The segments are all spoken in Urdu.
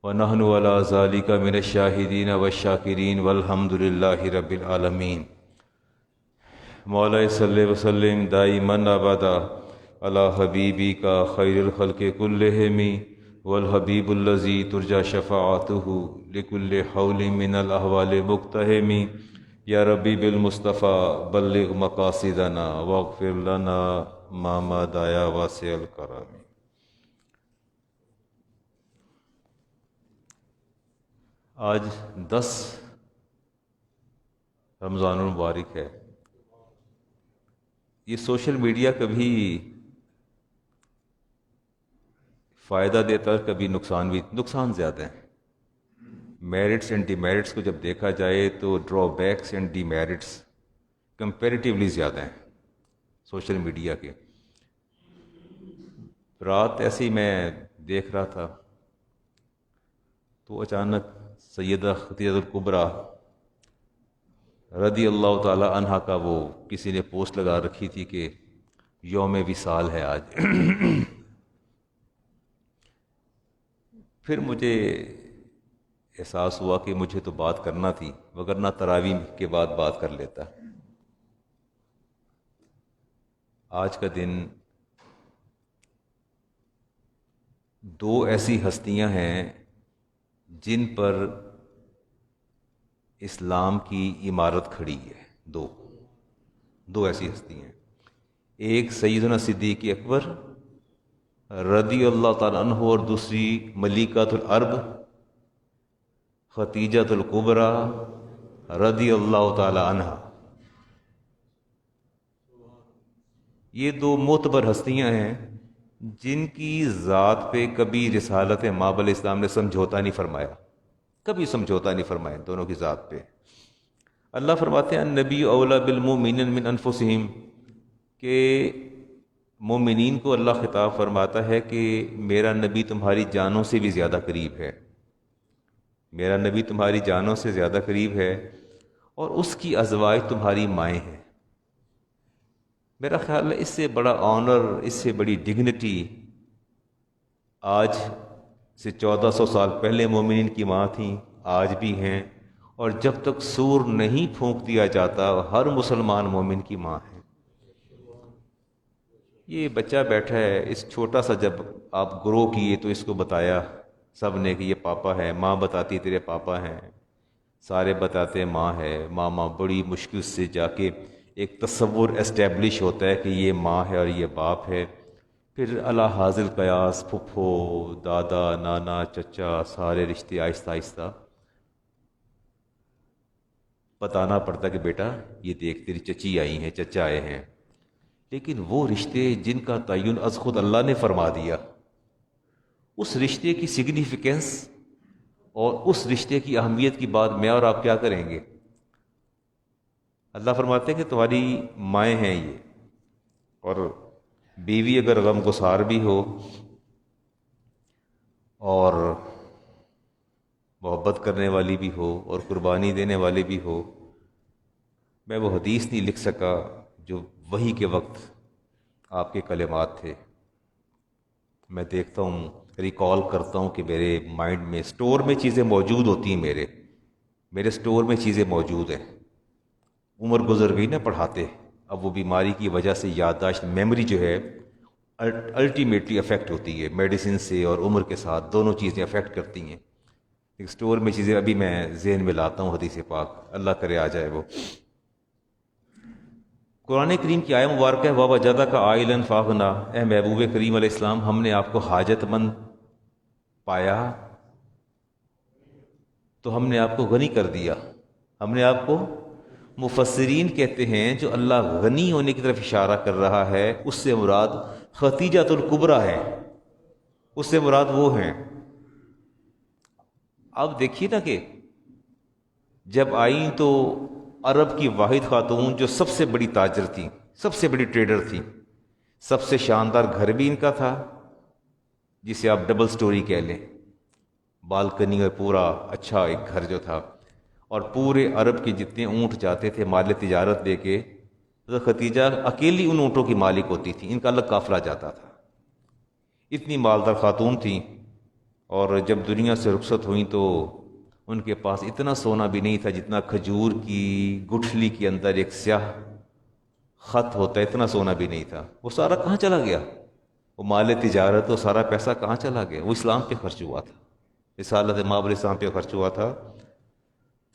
ونحن علی ذالک من الشاہدین والشاکرین والحمد للہ رب العالمین۔ مولا صلی وسلم دائما ابدا علی حبیبک خیر الخلق کلہم والحبیب الذی ترجى شفاعته لكل حول من الاحوال مقتحم۔ یا ربی بالمصطفیٰ بلغ مقاصدنا واغفر لنا ما مضى یا واسع الکرم۔ آج 10 رمضان المبارک ہے۔ یہ سوشل میڈیا کبھی فائدہ دیتا ہے، کبھی نقصان زیادہ ہیں۔ میرٹس اینڈ ڈی میرٹس کو جب دیکھا جائے تو drawbacks and demerits comparatively زیادہ ہیں سوشل میڈیا کے۔ رات ایسے ہی میں دیکھ رہا تھا تو اچانک سیدہ خدیجہ الکبریٰ رضی اللہ تعالی عنہا کا وہ کسی نے پوسٹ لگا رکھی تھی کہ یوم وصال ہے آج۔ پھر مجھے احساس ہوا کہ مجھے تو بات کرنا تھی، وگرنہ تراویح کے بعد بات کر لیتا۔ آج کا دن 2 ایسی ہستیاں ہیں جن پر اسلام کی عمارت کھڑی ہے۔ دو ایسی ہستیاں ہیں، ایک سیدنا صدیق اکبر رضی اللہ تعالیٰ عنہ اور دوسری ملکۃ العرب خدیجہ الکبریٰ رضی اللہ تعالی عنہا۔ یہ 2 معتبر ہستیاں ہیں جن کی ذات پہ کبھی رسالت مآب علیہ السلام نے سمجھوتا نہیں فرمایا، کبھی سمجھوتا نہیں فرمایا دونوں کی ذات پہ۔ اللہ فرماتے ہیں النبی اولیٰ بالمؤمنین من انفسہم، کہ مومنین کو اللہ خطاب فرماتا ہے کہ میرا نبی تمہاری جانوں سے بھی زیادہ قریب ہے، میرا نبی تمہاری جانوں سے زیادہ قریب ہے، اور اس کی ازواج تمہاری مائیں ہیں۔ میرا خیال ہے اس سے بڑا آنر، اس سے بڑی ڈگنیٹی آج سے 1400 سال پہلے مومنین کی ماں تھیں، آج بھی ہیں، اور جب تک سور نہیں پھونک دیا جاتا ہر مسلمان مومن کی ماں ہے۔ یہ بچہ بیٹھا ہے، اس چھوٹا سا جب آپ گرو کیے تو اس کو بتایا سب نے کہ یہ پاپا ہے، ماں بتاتی تیرے پاپا ہیں، سارے بتاتے ماں ہے، ماں بڑی مشکل سے جا کے ایک تصور اسٹیبلش ہوتا ہے کہ یہ ماں ہے اور یہ باپ ہے۔ پھر اللہ حاضر قیاس، پھپھو، دادا، نانا، چچا، سارے رشتے آہستہ آہستہ بتانا پڑتا کہ بیٹا یہ دیکھ تیری چچی آئی ہیں، چچا آئے ہیں۔ لیکن وہ رشتے جن کا تعین از خود اللہ نے فرما دیا، اس رشتے کی سگنیفیکنس اور اس رشتے کی اہمیت کی بات میں اور آپ کیا کریں گے؟ اللہ فرماتے ہیں کہ تمہاری مائیں ہیں یہ، اور بیوی اگر غم گسار بھی ہو اور محبت کرنے والی بھی ہو اور قربانی دینے والی بھی ہو۔ میں وہ حدیث نہیں لکھ سکا جو وحی کے وقت آپ کے کلمات تھے، میں دیکھتا ہوں، ریکال کرتا ہوں کہ میرے مائنڈ میں سٹور میں چیزیں موجود ہوتی ہیں، میرے سٹور میں چیزیں موجود ہیں۔ عمر گزر گئی نا پڑھاتے، اب وہ بیماری کی وجہ سے یادداشت میموری جو ہے الٹیمیٹلی افیکٹ ہوتی ہے، میڈیسن سے اور عمر کے ساتھ دونوں چیزیں افیکٹ کرتی ہیں۔ ایک سٹور میں چیزیں ابھی میں ذہن میں لاتا ہوں، حدیث پاک اللہ کرے آ جائے وہ۔ قرآن کریم کی آیہ مبارکہ ہے وَوَجَدَكَ عَائِلًا فَأَغْنَىٰ، اے محبوب کریم علیہ السلام، ہم نے آپ کو حاجت مند پایا تو ہم نے آپ کو غنی کر دیا، ہم نے آپ کو۔ مفسرین کہتے ہیں جو اللہ غنی ہونے کی طرف اشارہ کر رہا ہے اس سے مراد خدیجہ الکبریٰ ہے، اس سے مراد وہ ہیں۔ اب دیکھیے نا کہ جب آئیں تو عرب کی واحد خاتون جو سب سے بڑی تاجر تھی، سب سے بڑی ٹریڈر تھی، سب سے شاندار گھر بھی ان کا تھا جسے آپ ڈبل سٹوری کہہ لیں، بالکنی اور پورا اچھا ایک گھر جو تھا، اور پورے عرب کے جتنے اونٹ جاتے تھے مال تجارت لے کے، حضرت خدیجہ اکیلی ان اونٹوں کی مالک ہوتی تھی، ان کا الگ قافلہ جاتا تھا، اتنی مالدار خاتون تھیں۔ اور جب دنیا سے رخصت ہوئیں تو ان کے پاس اتنا سونا بھی نہیں تھا جتنا کھجور کی گٹھلی کے اندر ایک سیاہ خط ہوتا ہے، اتنا سونا بھی نہیں تھا۔ وہ سارا کہاں چلا گیا؟ وہ مال تجارت، وہ سارا پیسہ کہاں چلا گیا؟ وہ اسلام پہ خرچ ہوا تھا، رسالت مآب علیہ السلام پہ خرچ ہوا تھا۔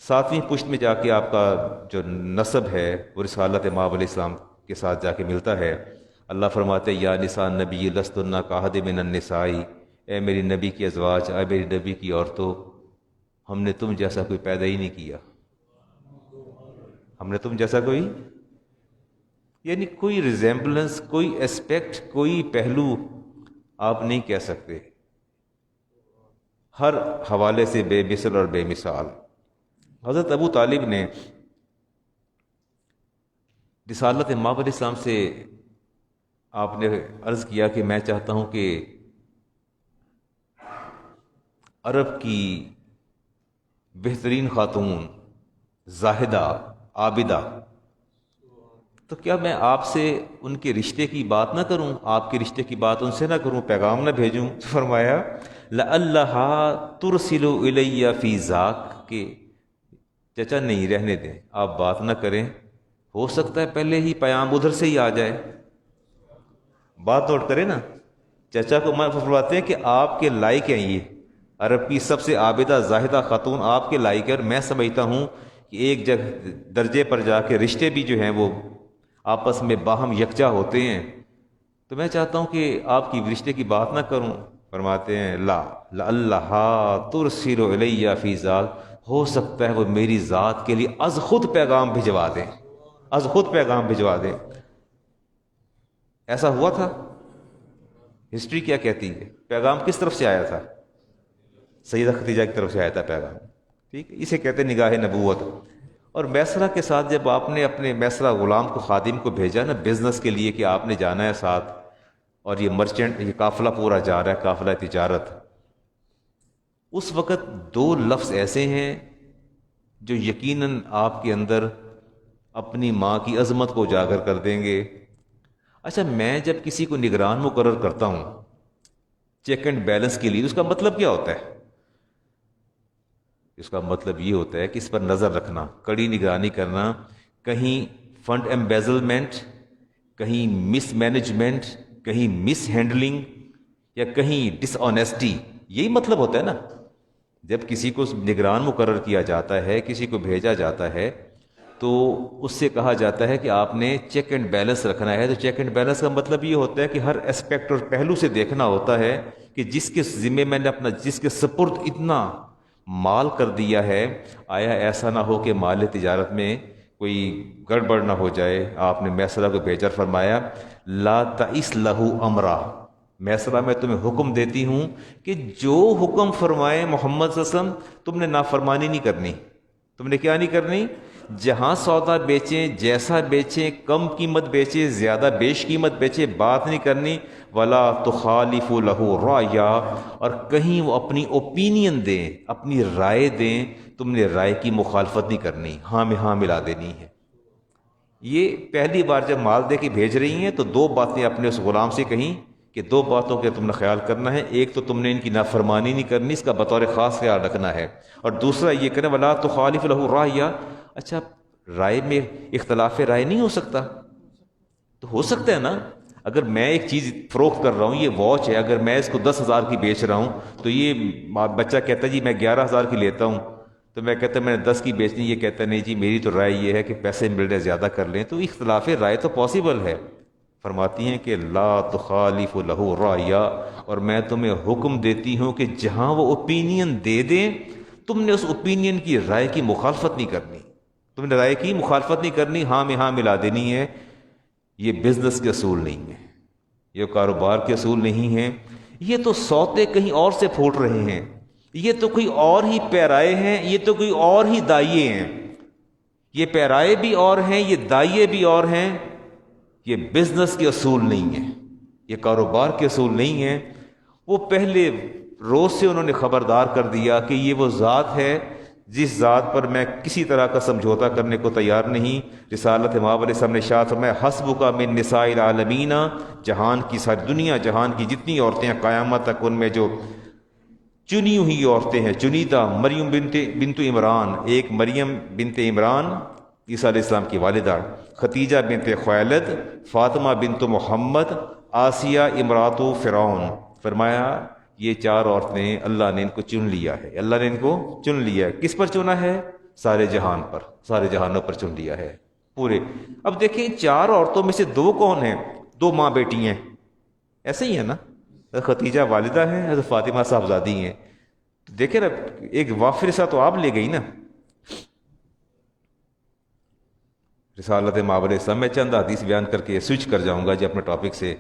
7ویں پشت میں جا کے آپ کا جو نسب ہے وہ رسالت مآب علیہ السلام کے ساتھ جا کے ملتا ہے۔ اللہ فرماتے یا نساء نبی لستن کاحد من النساء، اے میری نبی کی ازواج، اے میری نبی کی عورتوں، ہم نے تم جیسا کوئی پیدا ہی نہیں کیا، ہم نے تم جیسا کوئی، یعنی کوئی ریزیمبلنس، کوئی اسپیکٹ، کوئی پہلو آپ نہیں کہہ سکتے، ہر حوالے سے بے مثل اور بے مثال۔ حضرت ابو طالب نے رسالت مآب علیہ السلام سے آپ نے عرض کیا کہ میں چاہتا ہوں کہ عرب کی بہترین خاتون، زاہدہ، عابدہ، تو کیا میں آپ سے ان کے رشتے کی بات نہ کروں، آپ کے رشتے کی بات ان سے نہ کروں، پیغام نہ بھیجوں؟ فرمایا لَعَلَّهَا تُرْسِلُ إِلَيَّ فِي ذَاكَ، کہ چچا نہیں، رہنے دیں، آپ بات نہ کریں، ہو سکتا ہے پہلے ہی پیام ادھر سے ہی آ جائے۔ بات نوٹ کریں نا، چچا کو فرماتے ہیں کہ آپ کے لائق ہیں، یہ عرب کی سب سے عابدہ زاہدہ خاتون آپ کے لائق ہے، اور میں سمجھتا ہوں کہ ایک درجے پر جا کے رشتے بھی جو ہیں وہ آپس میں باہم یکجا ہوتے ہیں، تو میں چاہتا ہوں کہ آپ کی رشتے کی بات نہ کروں۔ فرماتے ہیں لا لَعَلَّهَا تُرْسِلُ إِلَيَّ فِي ذَاكَ، ہو سکتا ہے وہ میری ذات کے لیے از خود پیغام بھجوا دیں، از خود پیغام بھجوا دیں۔ ایسا ہوا تھا؟ ہسٹری کیا کہتی ہے؟ پیغام کس طرف سے آیا تھا؟ سیدہ خدیجہ کی طرف سے آیا تھا پیغام، ٹھیک ہے، اسے کہتے ہیں نگاہ نبوت۔ اور میسرہ کے ساتھ جب آپ نے اپنے میسرہ غلام کو، خادم کو بھیجا نا بزنس کے لیے کہ آپ نے جانا ہے ساتھ، اور یہ مرچنٹ، یہ قافلہ پورا جا رہا ہے، قافلہ تجارت، اس وقت 2 لفظ ایسے ہیں جو یقیناً آپ کے اندر اپنی ماں کی عظمت کو اجاگر کر دیں گے۔ اچھا، میں جب کسی کو نگران مقرر کرتا ہوں چیک اینڈ بیلنس کے لیے، اس کا مطلب کیا ہوتا ہے؟ اس کا مطلب یہ ہوتا ہے کہ اس پر نظر رکھنا، کڑی نگرانی کرنا، کہیں فنڈ ایمبیزلمنٹ، کہیں مس مینجمنٹ، کہیں مس ہینڈلنگ، یا کہیں ڈس آنیسٹی، یہی مطلب ہوتا ہے نا۔ جب کسی کو نگران مقرر کیا جاتا ہے، کسی کو بھیجا جاتا ہے، تو اس سے کہا جاتا ہے کہ آپ نے چیک اینڈ بیلنس رکھنا ہے۔ تو چیک اینڈ بیلنس کا مطلب یہ ہوتا ہے کہ ہر اسپیکٹ اور پہلو سے دیکھنا ہوتا ہے کہ جس کے ذمے میں نے اپنا، جس کے سپرد اتنا مال کر دیا ہے، آیا ایسا نہ ہو کہ مال تجارت میں کوئی گڑبڑ نہ ہو جائے۔ آپ نے میسرہ کو بھیجا، فرمایا لا تعس لہ امرا، میسرہ میں تمہیں حکم دیتی ہوں کہ جو حکم فرمائے محمد صلی اللہ علیہ وسلم، تم نے نافرمانی نہیں کرنی۔ تم نے کیا نہیں کرنی؟ جہاں سودا بیچیں، جیسا بیچیں، کم قیمت بیچیں، زیادہ بیش قیمت بیچیں، بات نہیں کرنی۔ ولا تخالف لہ رایا، اور کہیں وہ اپنی اوپینین دیں، اپنی رائے دیں، تم نے رائے کی مخالفت نہیں کرنی، ہاں میں ہاں ملا دینی ہے۔ یہ پہلی بار جب مال دے کے بھیج رہی ہیں تو 2 باتیں اپنے اس غلام سے کہیں کہ 2 باتوں کا تم نے خیال کرنا ہے، ایک تو تم نے ان کی نافرمانی نہیں کرنی، اس کا بطور خاص خیال رکھنا ہے، اور دوسرا یہ کرنا ولا تخالف لہ رایا۔ اچھا، رائے میں اختلاف رائے نہیں ہو سکتا؟ تو ہو سکتا ہے نا، اگر میں ایک چیز فروخت کر رہا ہوں، یہ واچ ہے، اگر میں اس کو 10,000 کی بیچ رہا ہوں تو یہ بچہ کہتا ہے جی میں 11,000 کی لیتا ہوں، تو میں کہتا میں نے 10 کی بیچنی، یہ کہتا نہیں جی میری تو رائے یہ ہے کہ پیسے مل رہے زیادہ کر لیں، تو اختلاف رائے تو پاسبل ہے۔ فرماتی ہیں کہ لا تخالف لہ رایا، اور میں تمہیں حکم دیتی ہوں کہ جہاں وہ اوپینین دے دیں، تم نے اس اوپینین کی رائے کی مخالفت نہیں کرنی، تم نے رائے کی مخالفت نہیں کرنی، ہاں میں ہاں ملا دینی ہے۔ یہ بزنس کے اصول نہیں ہیں، یہ کاروبار کے اصول نہیں ہیں، یہ تو سوتے کہیں اور سے پھوٹ رہے ہیں، یہ تو کوئی اور ہی پیرائے ہیں، یہ تو کوئی اور ہی دائیے ہیں، یہ پیرائے بھی اور ہیں، یہ دائیے بھی اور ہیں۔ یہ بزنس کے اصول نہیں ہیں، یہ کاروبار کے اصول نہیں ہیں۔ وہ پہلے روز سے انہوں نے خبردار کر دیا کہ یہ وہ ذات ہے جس ذات پر میں کسی طرح کا سمجھوتا کرنے کو تیار نہیں۔ رسالت مآب علیہ السلام نے ارشاد فرمایا حسبک من نساء العالمین، جہان کی ساری دنیا، جہان کی جتنی عورتیں قیامت تک ان میں جو چنی ہوئی عورتیں ہیں، چنیدہ، مریم بنت عمران، ایک مریم بنت عمران عیسیٰ علیہ السلام کی والدہ، خدیجہ بنت خویلد، فاطمہ بنت محمد، آسیہ امرات فرعون۔ فرمایا یہ 4 عورتیں اللہ نے ان کو چن لیا ہے، اللہ نے ان کو چن لیا ہے۔ کس پر چنا ہے؟ سارے جہان پر، سارے جہانوں پر چن لیا ہے پورے۔ اب دیکھیں 4 عورتوں میں سے 2 کون ہیں؟ 2 ماں بیٹی ہیں، ایسے ہی ہے نا، خدیجہ والدہ ہیں، حضرت فاطمہ صاحبزادی ہیں۔ تو دیکھیں نا، ایک وافر سا تو آپ لے گئی نا رسالت مآب علیہ السلام۔ میں چند حدیث بیان کر کے سوئچ کر جاؤں گا جی اپنے ٹاپک سے۔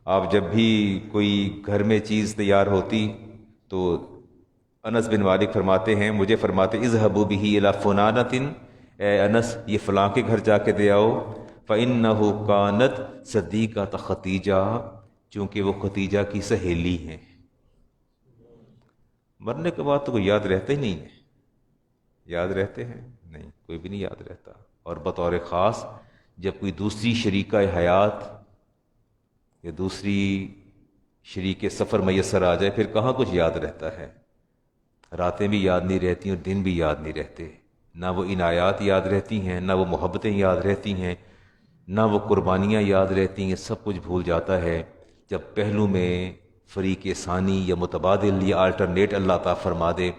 آپ جب بھی کوئی گھر میں چیز تیار ہوتی تو انس بن مالک فرماتے ہیں، مجھے فرماتے اذهبوا به الى فلانة، اے انس یہ فلاں کے گھر جا کے دے آؤ، فإنه كانت صدیقۃ خدیجہ، چونکہ وہ خدیجہ کی سہیلی ہیں۔ مرنے کے بعد تو کوئی یاد رہتا ہی نہیں ہے، یاد رہتے ہیں؟ نہیں، کوئی بھی نہیں یاد رہتا۔ اور بطور خاص جب کوئی دوسری شریکہ حیات یا دوسری شریک سفر میسر آ جائے، پھر کہاں کچھ یاد رہتا ہے۔ راتیں بھی یاد نہیں رہتی اور دن بھی یاد نہیں رہتے، نہ وہ عنایات یاد رہتی ہیں، نہ وہ محبتیں یاد رہتی ہیں، نہ وہ قربانیاں یاد رہتی ہیں، سب کچھ بھول جاتا ہے جب پہلو میں فریق ثانی یا متبادل یا آلٹرنیٹ اللہ تعالیٰ فرما دے،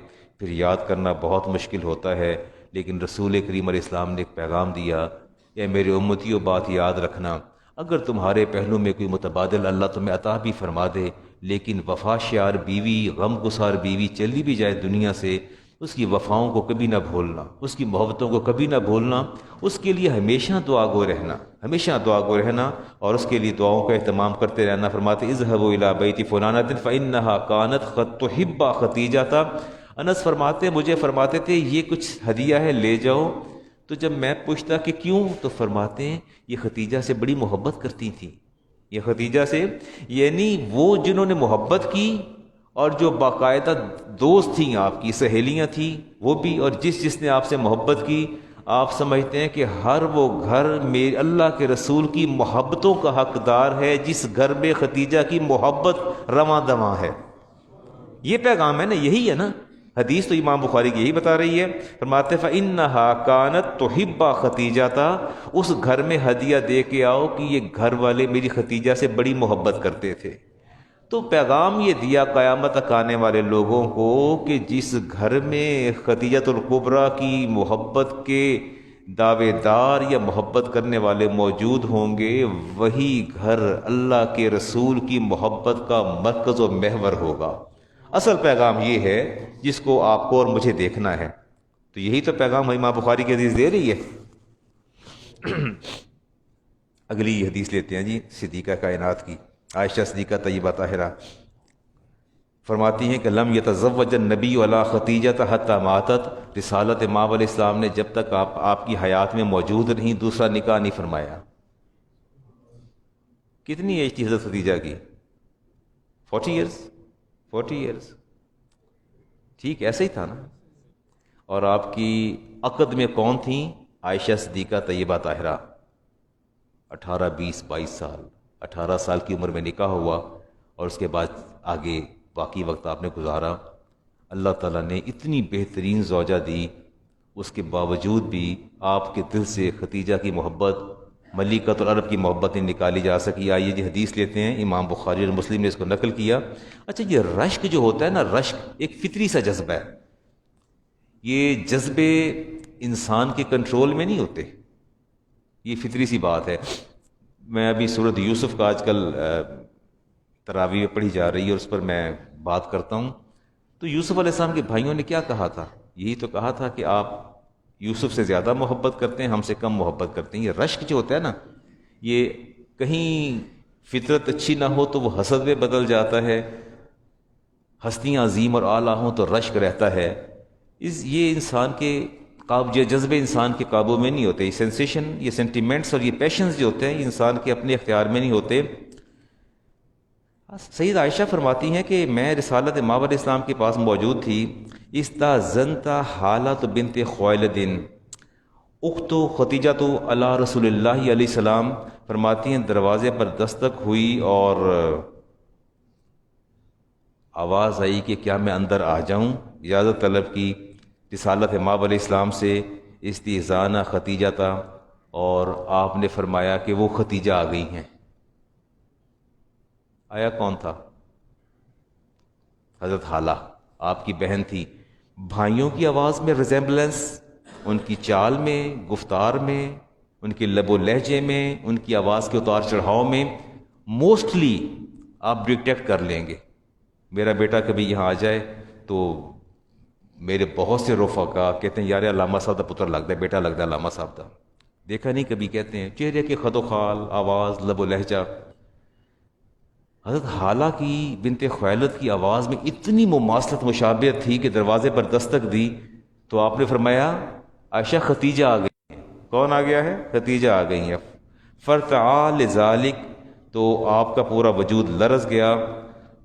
پھر یاد کرنا بہت مشکل ہوتا ہے۔ لیکن رسول کریم علیہ السلام نے ایک پیغام دیا، اے میرے امتیوں بات یاد رکھنا، اگر تمہارے پہلو میں کوئی متبادل اللہ تمہیں عطا بھی فرما دے، لیکن وفا شیار بیوی، غم گسار بیوی چلی بھی جائے دنیا سے، اس کی وفاؤں کو کبھی نہ بھولنا، اس کی محبتوں کو کبھی نہ بھولنا، اس کے لیے ہمیشہ دعا گو رہنا، ہمیشہ دعا گو رہنا، اور اس کے لیے دعاؤں کا اہتمام کرتے رہنا۔ فرماتے اذهبوا الى بیت فلانۃ فانها كانت قد تحب خدیجہ۔ انس فرماتے ہیں مجھے فرماتے تھے یہ کچھ ہدیہ ہے لے جاؤ، تو جب میں پوچھتا کہ کیوں، تو فرماتے ہیں یہ خدیجہ سے بڑی محبت کرتی تھی، یہ خدیجہ سے، یعنی وہ جنہوں نے محبت کی اور جو باقاعدہ دوست تھیں، آپ کی سہیلیاں تھیں وہ بھی، اور جس نے آپ سے محبت کی، آپ سمجھتے ہیں کہ ہر وہ گھر میں اللہ کے رسول کی محبتوں کا حقدار ہے جس گھر میں خدیجہ کی محبت رواں دواں ہے۔ یہ پیغام ہے نا، یہی ہے نا، حدیث تو امام بخاری کی یہی بتا رہی ہے۔ فرماتے فَإِنَّهَا كَانَتْ تُحِبَّ خَدِیجَةَ، اس گھر میں ہدیہ دے کے آؤ کہ یہ گھر والے میری خدیجہ سے بڑی محبت کرتے تھے۔ تو پیغام یہ دیا قیامت تک آنے والے لوگوں کو کہ جس گھر میں خدیجۃ الکبریٰ کی محبت کے دعوے دار یا محبت کرنے والے موجود ہوں گے، وہی گھر اللہ کے رسول کی محبت کا مرکز و محور ہوگا۔ اصل پیغام یہ ہے جس کو آپ کو اور مجھے دیکھنا ہے۔ تو یہی تو پیغام امام بخاری کی حدیث دے رہی ہے۔ اگلی حدیث لیتے ہیں جی، صدیقہ کائنات کی، عائشہ صدیقہ طیبہ طاہرہ فرماتی ہیں کہ لم یتزوج النبی علی خدیجہ حتی ماتت، رسالت مآب علیہ السلام نے جب تک آپ کی حیات میں موجود رہیں دوسرا نکاح نہیں فرمایا۔ کتنی ایج تھی حضرت خدیجہ کی؟ 40 ایئرز، ٹھیک ایسے ہی تھا نا۔ اور آپ کی عقد میں کون تھیں؟ عائشہ صدیقہ طیبہ طاہرہ، 18 20 22 سال، 18 سال کی عمر میں نکاح ہوا، اور اس کے بعد آگے باقی وقت آپ نے گزارا۔ اللہ تعالیٰ نے اتنی بہترین زوجہ دی، اس کے باوجود بھی آپ کے دل سے خدیجہ کی محبت، ملکۃ العرب کی محبت نہیں نکالی جا سکی۔ آئیے جی حدیث لیتے ہیں، امام بخاری اور مسلم نے اس کو نقل کیا۔ اچھا یہ رشک جو ہوتا ہے نا، رشک ایک فطری سا جذبہ ہے، یہ جذبے انسان کے کنٹرول میں نہیں ہوتے، یہ فطری سی بات ہے۔ میں ابھی سورۃ یوسف کا آج کل تراویح میں پڑھی جا رہی ہے اور اس پر میں بات کرتا ہوں۔ تو یوسف علیہ السلام کے بھائیوں نے کیا کہا تھا؟ یہی تو کہا تھا کہ آپ یوسف سے زیادہ محبت کرتے ہیں، ہم سے کم محبت کرتے ہیں۔ یہ رشک جو ہوتا ہے نا، یہ کہیں فطرت اچھی نہ ہو تو وہ حسد میں بدل جاتا ہے، ہستیاں عظیم اور اعلیٰ ہوں تو رشک رہتا ہے۔ یہ انسان کے یہ جذبے انسان کے قابو میں نہیں ہوتے، یہ سینسیشن، یہ سینٹیمنٹس اور یہ پیشنز جو ہوتے ہیں یہ انسان کے اپنے اختیار میں نہیں ہوتے۔ سید عائشہ فرماتی ہیں کہ میں رسالت مآب علیہ السلام کے پاس موجود تھی، استاذنت حالۃ بنت خویلد اخت خدیجہ علی رسول اللہ علیہ السلام، فرماتی ہیں دروازے پر دستک ہوئی اور آواز آئی کہ کیا میں اندر آ جاؤں؟ اجازت طلب کی رسالت مآب علیہ السلام سے، استئذان ختیجہ تھا، اور آپ نے فرمایا کہ وہ ختیجہ آ گئی ہیں۔ آیا کون تھا؟ حضرت حالہ، آپ کی بہن تھی۔ بھائیوں کی آواز میں ریزیمبلنس، ان کی چال میں، گفتار میں، ان کے لب و لہجے میں، ان کی آواز کے اتار چڑھاؤ میں موسٹلی آپ ڈیٹیکٹ کر لیں گے۔ میرا بیٹا کبھی یہاں آ جائے تو میرے بہت سے رفقا کہتے ہیں یار علامہ صاحب دا پتر لگتا ہے، بیٹا لگتا ہے علامہ صاحب دا۔ دیکھا نہیں کبھی، کہتے ہیں چہرے کے خد و خال، آواز، لب و لہجہ۔ حضرت حالہ کی بنت خویلد کی آواز میں اتنی مماثلت، مشابہت تھی کہ دروازے پر دستک دی تو آپ نے فرمایا عائشہ ختیجہ آ گئی ہیں۔ کون آ گیا ہے؟ ختیجہ آ گئی ہیں۔ فرتعا لذالک، تو آپ کا پورا وجود لرز گیا۔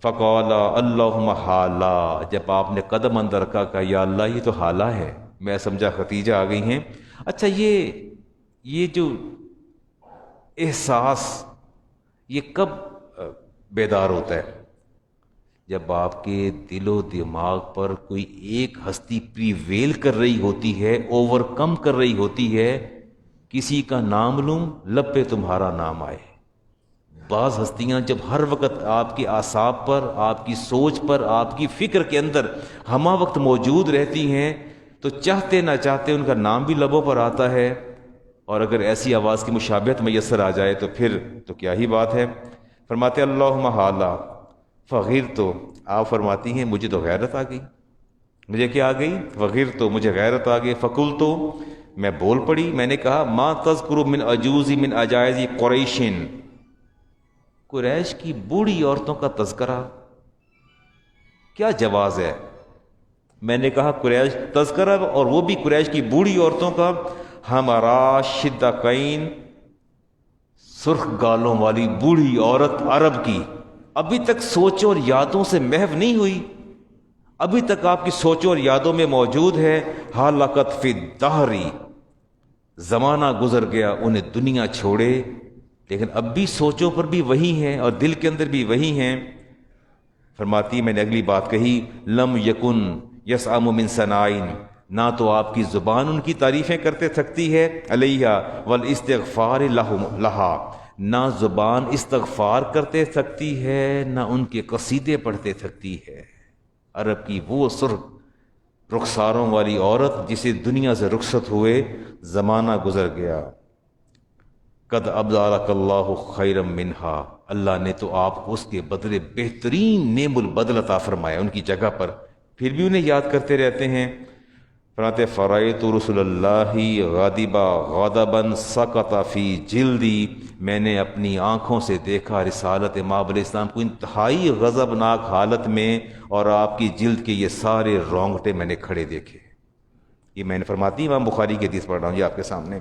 فقال اللہم حالہ، جب آپ نے قدم اندر رکھا کہا یا اللہ یہ تو حالہ ہے، میں سمجھا ختیجہ آ گئی ہیں۔ اچھا یہ جو احساس یہ کب بیدار ہوتا ہے؟ جب آپ کے دل و دماغ پر کوئی ایک ہستی پریویل کر رہی ہوتی ہے، اوور کم کر رہی ہوتی ہے۔ کسی کا نام لوں، لب پہ تمہارا نام آئے۔ بعض ہستیاں جب ہر وقت آپ کے اعصاب پر، آپ کی سوچ پر، آپ کی فکر کے اندر ہمہ وقت موجود رہتی ہیں تو چاہتے نہ چاہتے ان کا نام بھی لبوں پر آتا ہے، اور اگر ایسی آواز کی مشابہت میسر آ جائے تو پھر تو کیا ہی بات ہے۔ فرماتے اللہم حالہ فغیر، تو آپ فرماتی ہیں مجھے تو غیرت آ گئی۔ مجھے کیا آ گئی؟ فغیر، تو مجھے غیرت آ گئی۔ فقل، تو میں بول پڑی، میں نے کہا ما تذکر من عجوز من عجائز قریش، قریش کی بوڑھی عورتوں کا تذکرہ کیا جواز ہے؟ میں نے کہا قریش تذکرہ، اور وہ بھی قریش کی بوڑھی عورتوں کا۔ ہمارا شدقین، سرخ گالوں والی بوڑھی عورت عرب کی، ابھی تک سوچوں اور یادوں سے محو نہیں ہوئی، ابھی تک آپ کی سوچوں اور یادوں میں موجود ہے۔ حالقت فی الدہری، زمانہ گزر گیا انہیں دنیا چھوڑے، لیکن اب بھی سوچوں پر بھی وہی ہیں اور دل کے اندر بھی وہی ہیں۔ فرماتی میں نے اگلی بات کہی لم یکن یسعم من ثنائن، نہ تو آپ کی زبان ان کی تعریفیں کرتے تھکتی ہے، علیہ والاستغفار لہا، نہ زبان استغفار کرتے تھکتی ہے، نہ ان کے قصیدے پڑھتے تھکتی ہے۔ عرب کی وہ سرخ رخساروں والی عورت جسے دنیا سے رخصت ہوئے زمانہ گزر گیا۔ قد ابدلک اللہ خیرا منہا، اللہ نے تو آپ کو اس کے بدلے بہترین نعم البدل عطا فرمایا ان کی جگہ پر، پھر بھی انہیں یاد کرتے رہتے ہیں۔ فرماتے فرائیت رسول اللہ غاضبا غضبا سقط فی جلدی، میں نے اپنی آنکھوں سے دیکھا رسالت مآب علیہ السلام کو انتہائی غضبناک حالت میں، اور آپ کی جلد کے یہ سارے رونگٹے میں نے کھڑے دیکھے۔ یہ میں نے فرماتی امام بخاری کی حدیث پڑھ رہا ہوں یہ آپ کے سامنے۔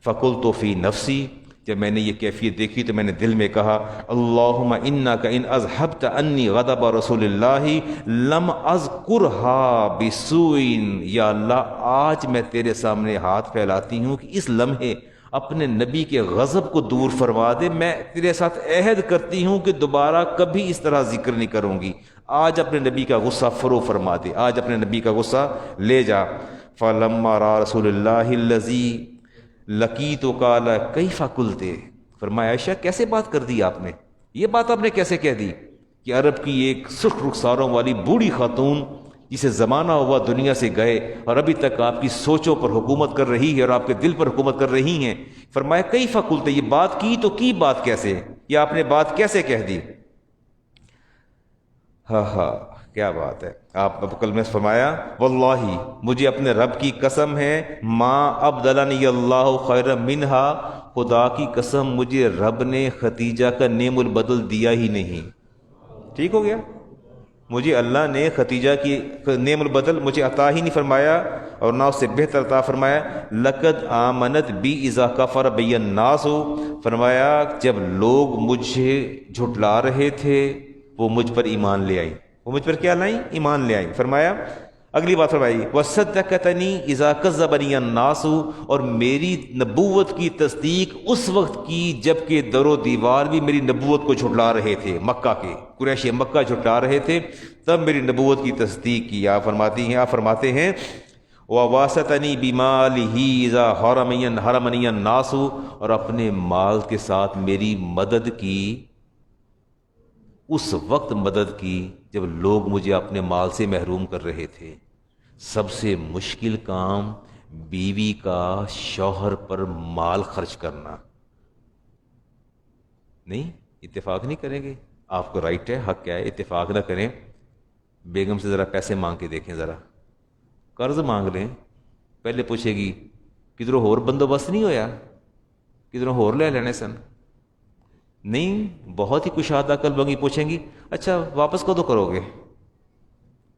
فقلت فی نفسی، جب میں نے یہ کیفیت دیکھی تو میں نے دل میں کہا اللہم انک ان اذہبت انی غضب رسول اللہ لم اذکرہا بسوء، یا اللہ آج میں تیرے سامنے ہاتھ پھیلاتی ہوں کہ اس لمحے اپنے نبی کے غضب کو دور فرما دے، میں تیرے ساتھ عہد کرتی ہوں کہ دوبارہ کبھی اس طرح ذکر نہیں کروں گی، آج اپنے نبی کا غصہ فرو فرما دے، آج اپنے نبی کا غصہ لے جا۔ فلما را رسول اللہ الذی لقیت قال کیف قلت، فرمایا عائشہ کیسے بات کر دی آپ نے، یہ بات آپ نے کیسے کہہ دی کہ عرب کی ایک سرخ رخساروں والی بوڑھی خاتون جسے زمانہ ہوا دنیا سے گئے اور ابھی تک آپ کی سوچوں پر حکومت کر رہی ہے اور آپ کے دل پر حکومت کر رہی ہیں، فرمایا کیف قلت، یہ بات کی تو کی بات کیسے، یہ آپ نے بات کیسے کہہ دی؟ ہاں کیا بات ہے۔ آپ اب کل میں فرمایا واللہ مجھے اپنے رب کی قسم ہے ما ابدلنی اللہ خیر منہا، خدا کی قسم مجھے رب نے ختیجہ کا نعم البدل دیا ہی نہیں۔ ٹھیک ہو گیا، مجھے اللہ نے ختیجہ کی نعم البدل مجھے عطا ہی نہیں فرمایا اور نہ اس سے بہتر عطا فرمایا۔ لقد آمنت بی اذا کفر بی الناس، فرمایا جب لوگ مجھے جھٹلا رہے تھے وہ مجھ پر ایمان لے آئی، وہ مجھ پر کیا لائیں؟ ایمان لے آئیں۔ فرمایا اگلی بات فرمائی وَصَدَّقَتَنِي إِذَا كَذَّبَنِي النَّاسُ، اور میری نبوت کی تصدیق اس وقت کی جب کہ در و دیوار بھی میری نبوت کو جھٹلا رہے تھے، مکہ کے قریش مکہ جھٹلا رہے تھے، تب میری نبوت کی تصدیق کی۔ آپ فرماتے ہیں وَوَاسَطَنِي بِمَالِهِ إِذَا حَرَمَنِي النَّاسُ، اور اپنے مال کے ساتھ میری مدد کی، اس وقت مدد کی جب لوگ مجھے اپنے مال سے محروم کر رہے تھے۔ سب سے مشکل کام بیوی کا شوہر پر مال خرچ کرنا، نہیں اتفاق نہیں کریں گے، آپ کو رائٹ ہے، حق کیا ہے، اتفاق نہ کریں۔ بیگم سے ذرا پیسے مانگ کے دیکھیں، ذرا قرض مانگ لیں، پہلے پوچھے گی کدھروں ہور بندوبست نہیں ہویا، کدھروں ہور لے لینے سن، نہیں بہت ہی کشادہ قلب ہوگی، پوچھیں گی اچھا واپس کدو کرو گے؟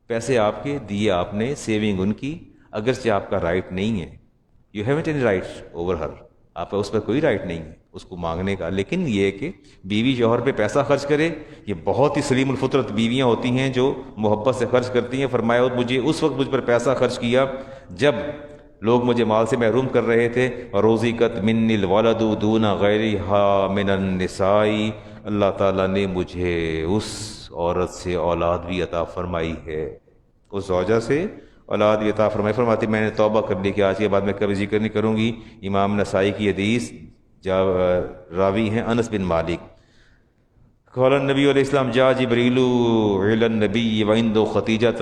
پیسے آپ کے دیے آپ نے، سیونگ ان کی، اگرچہ آپ کا رائٹ نہیں ہے، you haven't any right over her, آپ کا اس پر کوئی رائٹ نہیں ہے اس کو مانگنے کا، لیکن یہ ہے کہ بیوی شوہر پہ پیسہ خرچ کرے، یہ بہت ہی سلیم الفطرت بیویاں ہوتی ہیں جو محبت سے خرچ کرتی ہیں۔ فرمایا مجھے اس وقت مجھ پر پیسہ خرچ کیا جب لوگ مجھے مال سے محروم کر رہے تھے، روزقت من الولد دون غیرها من النساء، اللہ تعالیٰ نے مجھے اس عورت سے اولاد بھی عطا فرمائی ہے، اس زوجہ سے اولاد بھی عطا فرمائی۔ فرماتی میں نے توبہ کر لی کہ آج کے بعد میں کبھی ذکر نہیں کروں گی۔ امام نسائی کی حدیث، راوی ہیں انس بن مالک، قال النبی علیہ السلام جاء جبریل الی النبی وعنده خدیجۃ،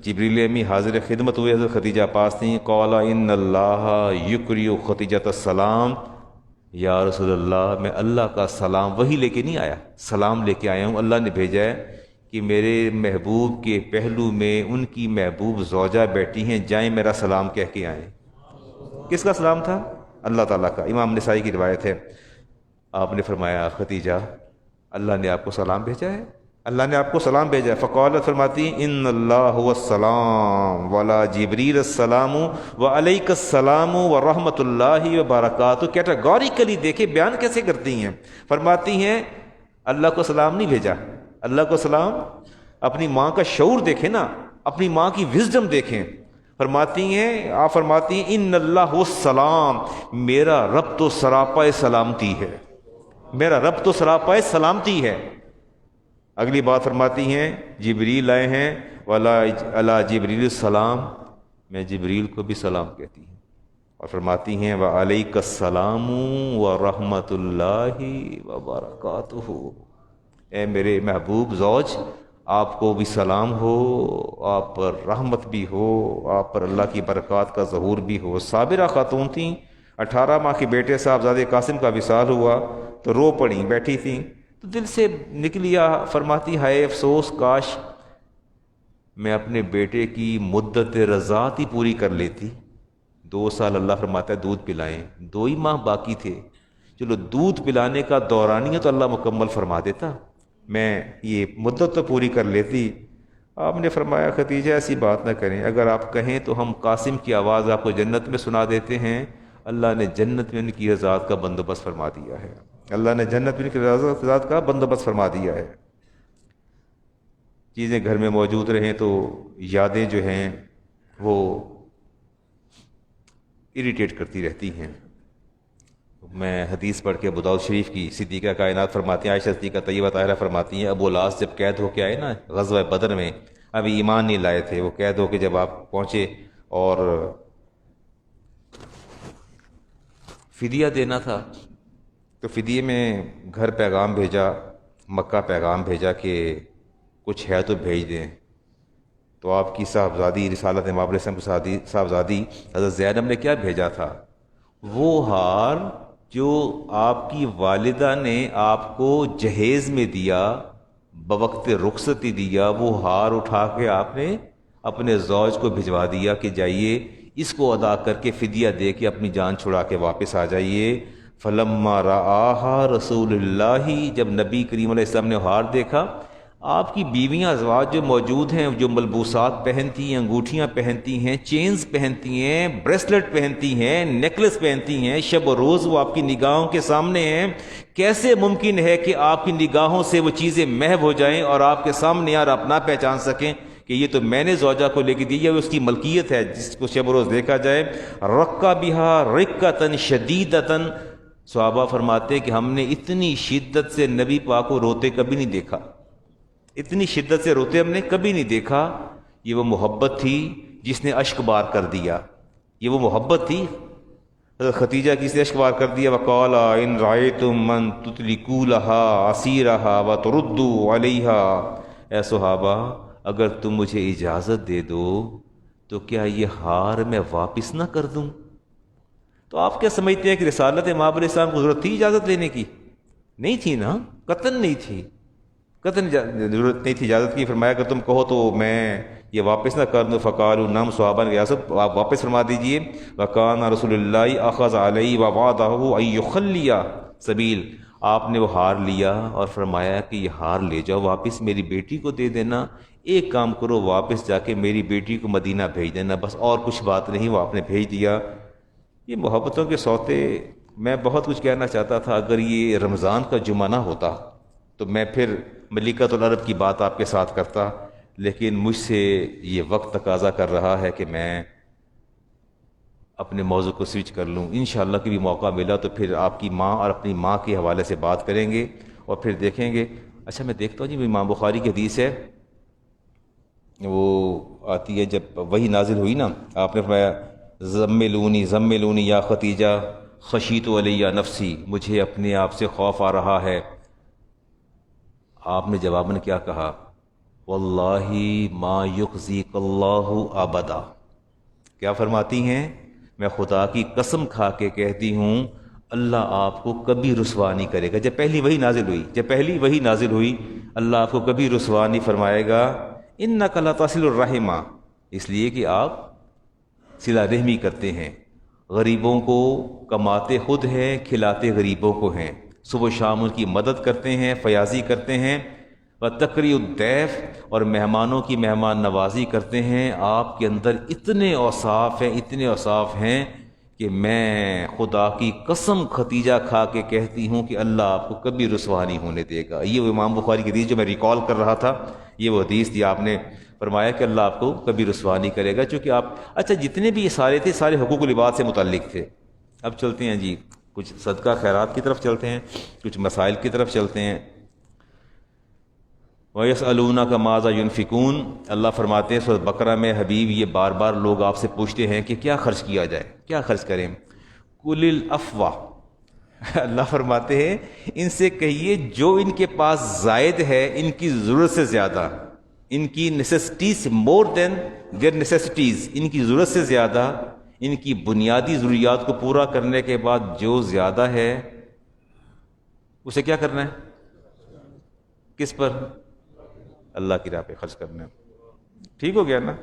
جبریل امی حاضر خدمت ہوئے، حضرت خدیجہ پاس تھیں۔ قال ان اللہ یقری خدیجۃ السلام، یا رسول اللہ میں اللہ کا سلام وہی لے کے نہیں آیا، سلام لے کے آیا ہوں، اللہ نے بھیجا ہے کہ میرے محبوب کے پہلو میں ان کی محبوب زوجہ بیٹھی ہیں، جائیں میرا سلام کہہ کے آئیں۔ کس کا سلام تھا؟ اللہ تعالیٰ کا۔ امام نسائی کی روایت ہے، آپ نے فرمایا خدیجہ اللہ نے آپ کو سلام بھیجا ہے، اللہ نے آپ کو سلام بھیجا ہے۔ فقالت، فرماتی ان اللہ هو السلام ولا جبریل السلام وعلیک السلام ورحمۃ اللہ وبرکاتہ۔ کیٹاگوریکلی دیکھیں بیان کیسے کرتی ہیں، فرماتی ہیں اللہ کو سلام نہیں بھیجا، اللہ کو سلام، اپنی ماں کا شعور دیکھیں نا، اپنی ماں کی وزڈم دیکھیں۔ فرماتی ہیں، آپ فرماتی ہیں ان اللہ هو السلام، میرا رب تو سراپا سلامتی ہے، میرا رب تو سراپا سلامتی ہے۔ اگلی بات فرماتی ہیں جبریل آئے ہیں، ولا علی جبریل السلام، میں جبریل کو بھی سلام کہتی ہوں، اور فرماتی ہیں وعلیک السلام ورحمۃ اللہ وبرکاتہ، اے میرے محبوب زوج آپ کو بھی سلام ہو، آپ پر رحمت بھی ہو، آپ پر اللہ کی برکات کا ظہور بھی ہو۔ صابرہ خاتون تھیں، 18 ماہ کے بیٹے صاحبزادے قاسم کا وصال ہوا تو رو پڑیں، بیٹھی تھیں تو دل سے نکلیا، فرماتی ہائے افسوس کاش میں اپنے بیٹے کی مدت رضاعت ہی پوری کر لیتی۔ 2 سال اللہ فرماتا ہے دودھ پلائیں، 2 ہی ماہ باقی تھے، چلو دودھ پلانے کا دورانیہ تو اللہ مکمل فرما دیتا، میں یہ مدت تو پوری کر لیتی۔ آپ نے فرمایا خدیجہ ایسی بات نہ کریں، اگر آپ کہیں تو ہم قاسم کی آواز آپ کو جنت میں سنا دیتے ہیں، اللہ نے جنت میں ان کی رضاعت کا بندوبست فرما دیا ہے، اللہ نے جنت میں ان کی رضاعت کا بندوبست فرما دیا ہے۔ چیزیں گھر میں موجود رہیں تو یادیں جو ہیں وہ اریٹیٹ کرتی رہتی ہیں۔ میں حدیث پڑھ کے ابو داؤد شریف کی، صدیقہ کائنات فرماتی ہیں، عائشہ صدیقہ طیبہ طاہرہ فرماتی ہیں ابو العاص جب قید ہو کے آئے نا غزوہ بدر میں، ابھی ایمان نہیں لائے تھے، وہ قید ہو کے جب آپ پہنچے اور فدیہ دینا تھا تو فدیے میں گھر پیغام بھیجا، مکہ پیغام بھیجا کہ کچھ ہے تو بھیج دیں، تو آپ کی صاحبزادی رسالت امام علیہ السلام کی صاحبزادی حضرت زینب نے کیا بھیجا تھا؟ وہ ہار جو آپ کی والدہ نے آپ کو جہیز میں دیا، بوقت رخصتی دیا، وہ ہار اٹھا کے آپ نے اپنے زوج کو بھجوا دیا کہ جائیے اس کو ادا کر کے فدیہ دے کے اپنی جان چھڑا کے واپس آ جائیے۔ فلما رآہا رسول اللہ، جب نبی کریم علیہ السلام نے ہار دیکھا، آپ کی بیویاں ازواج جو موجود ہیں، جو ملبوسات پہنتی ہیں، انگوٹھیاں پہنتی ہیں، چینز پہنتی ہیں، بریسلٹ پہنتی ہیں، نیکلس پہنتی ہیں، شب و روز وہ آپ کی نگاہوں کے سامنے ہیں، کیسے ممکن ہے کہ آپ کی نگاہوں سے وہ چیزیں محو ہو جائیں اور آپ کے سامنے اور آپ نہ پہچان سکیں کہ یہ تو میں نے زوجہ کو لے کے دی ہے، اس کی ملکیت ہے جس کو شب و روز دیکھا جائے. رقا بہا رقتن شدیدتن، صحابہ فرماتے ہیں کہ ہم نے اتنی شدت سے نبی پاک کو روتے کبھی نہیں دیکھا، اتنی شدت سے روتے ہم نے کبھی نہیں دیکھا. یہ وہ محبت تھی جس نے اشک بار کر دیا، یہ وہ محبت تھی. حضرت ختیجہ کی سے اشک بار کر دیا. وقال ان رأیتم من تطلقوا لها اسیرها وتردوا علیها، اے صحابہ اگر تم مجھے اجازت دے دو تو کیا یہ ہار میں واپس نہ کر دوں؟ تو آپ کیا سمجھتے ہیں کہ رسالت مآب علیہ السلام کو ضرورت تھی اجازت لینے کی؟ نہیں تھی نا، قطعاً نہیں تھی، قطعاً ضرورت نہیں تھی اجازت کی. فرمایا کہ تم کہو تو میں یہ واپس نہ کر دوں. فقالوا نعم، صحابہ نے کہا آپ واپس فرما دیجئے. وکان رسول اللہ اخذ علیہ ووعدہ ان یخلی سبیل، آپ نے وہ ہار لیا اور فرمایا کہ یہ ہار لے جاؤ واپس، میری بیٹی کو دے دینا. ایک کام کرو، واپس جا کے میری بیٹی کو مدینہ بھیج دینا، بس اور کچھ بات نہیں. وہ آپ نے بھیج دیا. یہ محبتوں کے سوتے. میں بہت کچھ کہنا چاہتا تھا، اگر یہ رمضان کا جمعہ نہ ہوتا تو میں پھر ملکۃ العرب کی بات آپ کے ساتھ کرتا، لیکن مجھ سے یہ وقت تقاضا کر رہا ہے کہ میں اپنے موضوع کو سوئچ کر لوں. انشاءاللہ کبھی موقع ملا تو پھر آپ کی ماں اور اپنی ماں کے حوالے سے بات کریں گے اور پھر دیکھیں گے. اچھا میں دیکھتا ہوں جی، امام بخاری کی حدیث ہے، وہ آتی ہے جب وہی نازل ہوئی نا، آپ نے فرمایا زملونی زملونی یا ختیجہ خشیت علیہ نفسی، مجھے اپنے آپ سے خوف آ رہا ہے. آپ نے جواباً کیا کہا؟ واللہ ما یخزیک اللہ ابدا. کیا فرماتی ہیں؟ میں خدا کی قسم کھا کے کہتی ہوں اللہ آپ کو کبھی رسوا نہیں کرے گا. جب پہلی وہی نازل ہوئی اللہ آپ کو کبھی رسوا نہیں فرمائے گا. انک لتصل الرحمہ، اس لیے کہ آپ صلہ رحمی کرتے ہیں، غریبوں کو کماتے خود ہیں، کھلاتے غریبوں کو ہیں، صبح و شام ان کی مدد کرتے ہیں، فیاضی کرتے ہیں. وتقری الضیف، اور مہمانوں کی مہمان نوازی کرتے ہیں. آپ کے اندر اتنے اوصاف ہیں کہ میں خدا کی قسم ختیجہ کھا کے کہتی ہوں کہ اللہ آپ کو کبھی رسوا نہیں ہونے دے گا. یہ وہ امام بخاری کی حدیث جو میں ریکال کر رہا تھا، یہ وہ حدیث تھی. آپ نے فرمایا کہ اللہ آپ کو کبھی رسوا نہیں کرے گا. چونکہ آپ اچھا جتنے بھی یہ سارے تھے سارے حقوق العباد سے متعلق تھے. اب چلتے ہیں جی، کچھ صدقہ خیرات کی طرف چلتے ہیں، کچھ مسائل کی طرف چلتے ہیں. وَيَسْأَلُونَكَ مَاذَا يُنْفِقُونَ، اللہ فرماتے ہیں سورۃ بقرہ میں، حبیب یہ بار بار لوگ آپ سے پوچھتے ہیں کہ کیا خرچ کیا جائے، کیا خرچ کریں. قُلِ الْعَفْوَ، اللہ فرماتے ہیں ان سے کہیے جو ان کے پاس زائد ہے، ان کی ضرورت سے زیادہ، ان کی necessities more than their necessities, ان کی ضرورت سے زیادہ، ان کی بنیادی ضروریات کو پورا کرنے کے بعد جو زیادہ ہے اسے کیا کرنا ہے؟ کس پر؟ اللہ کی راہ پہ خرچ کرنا ہے. ٹھیک ہو گیا نا؟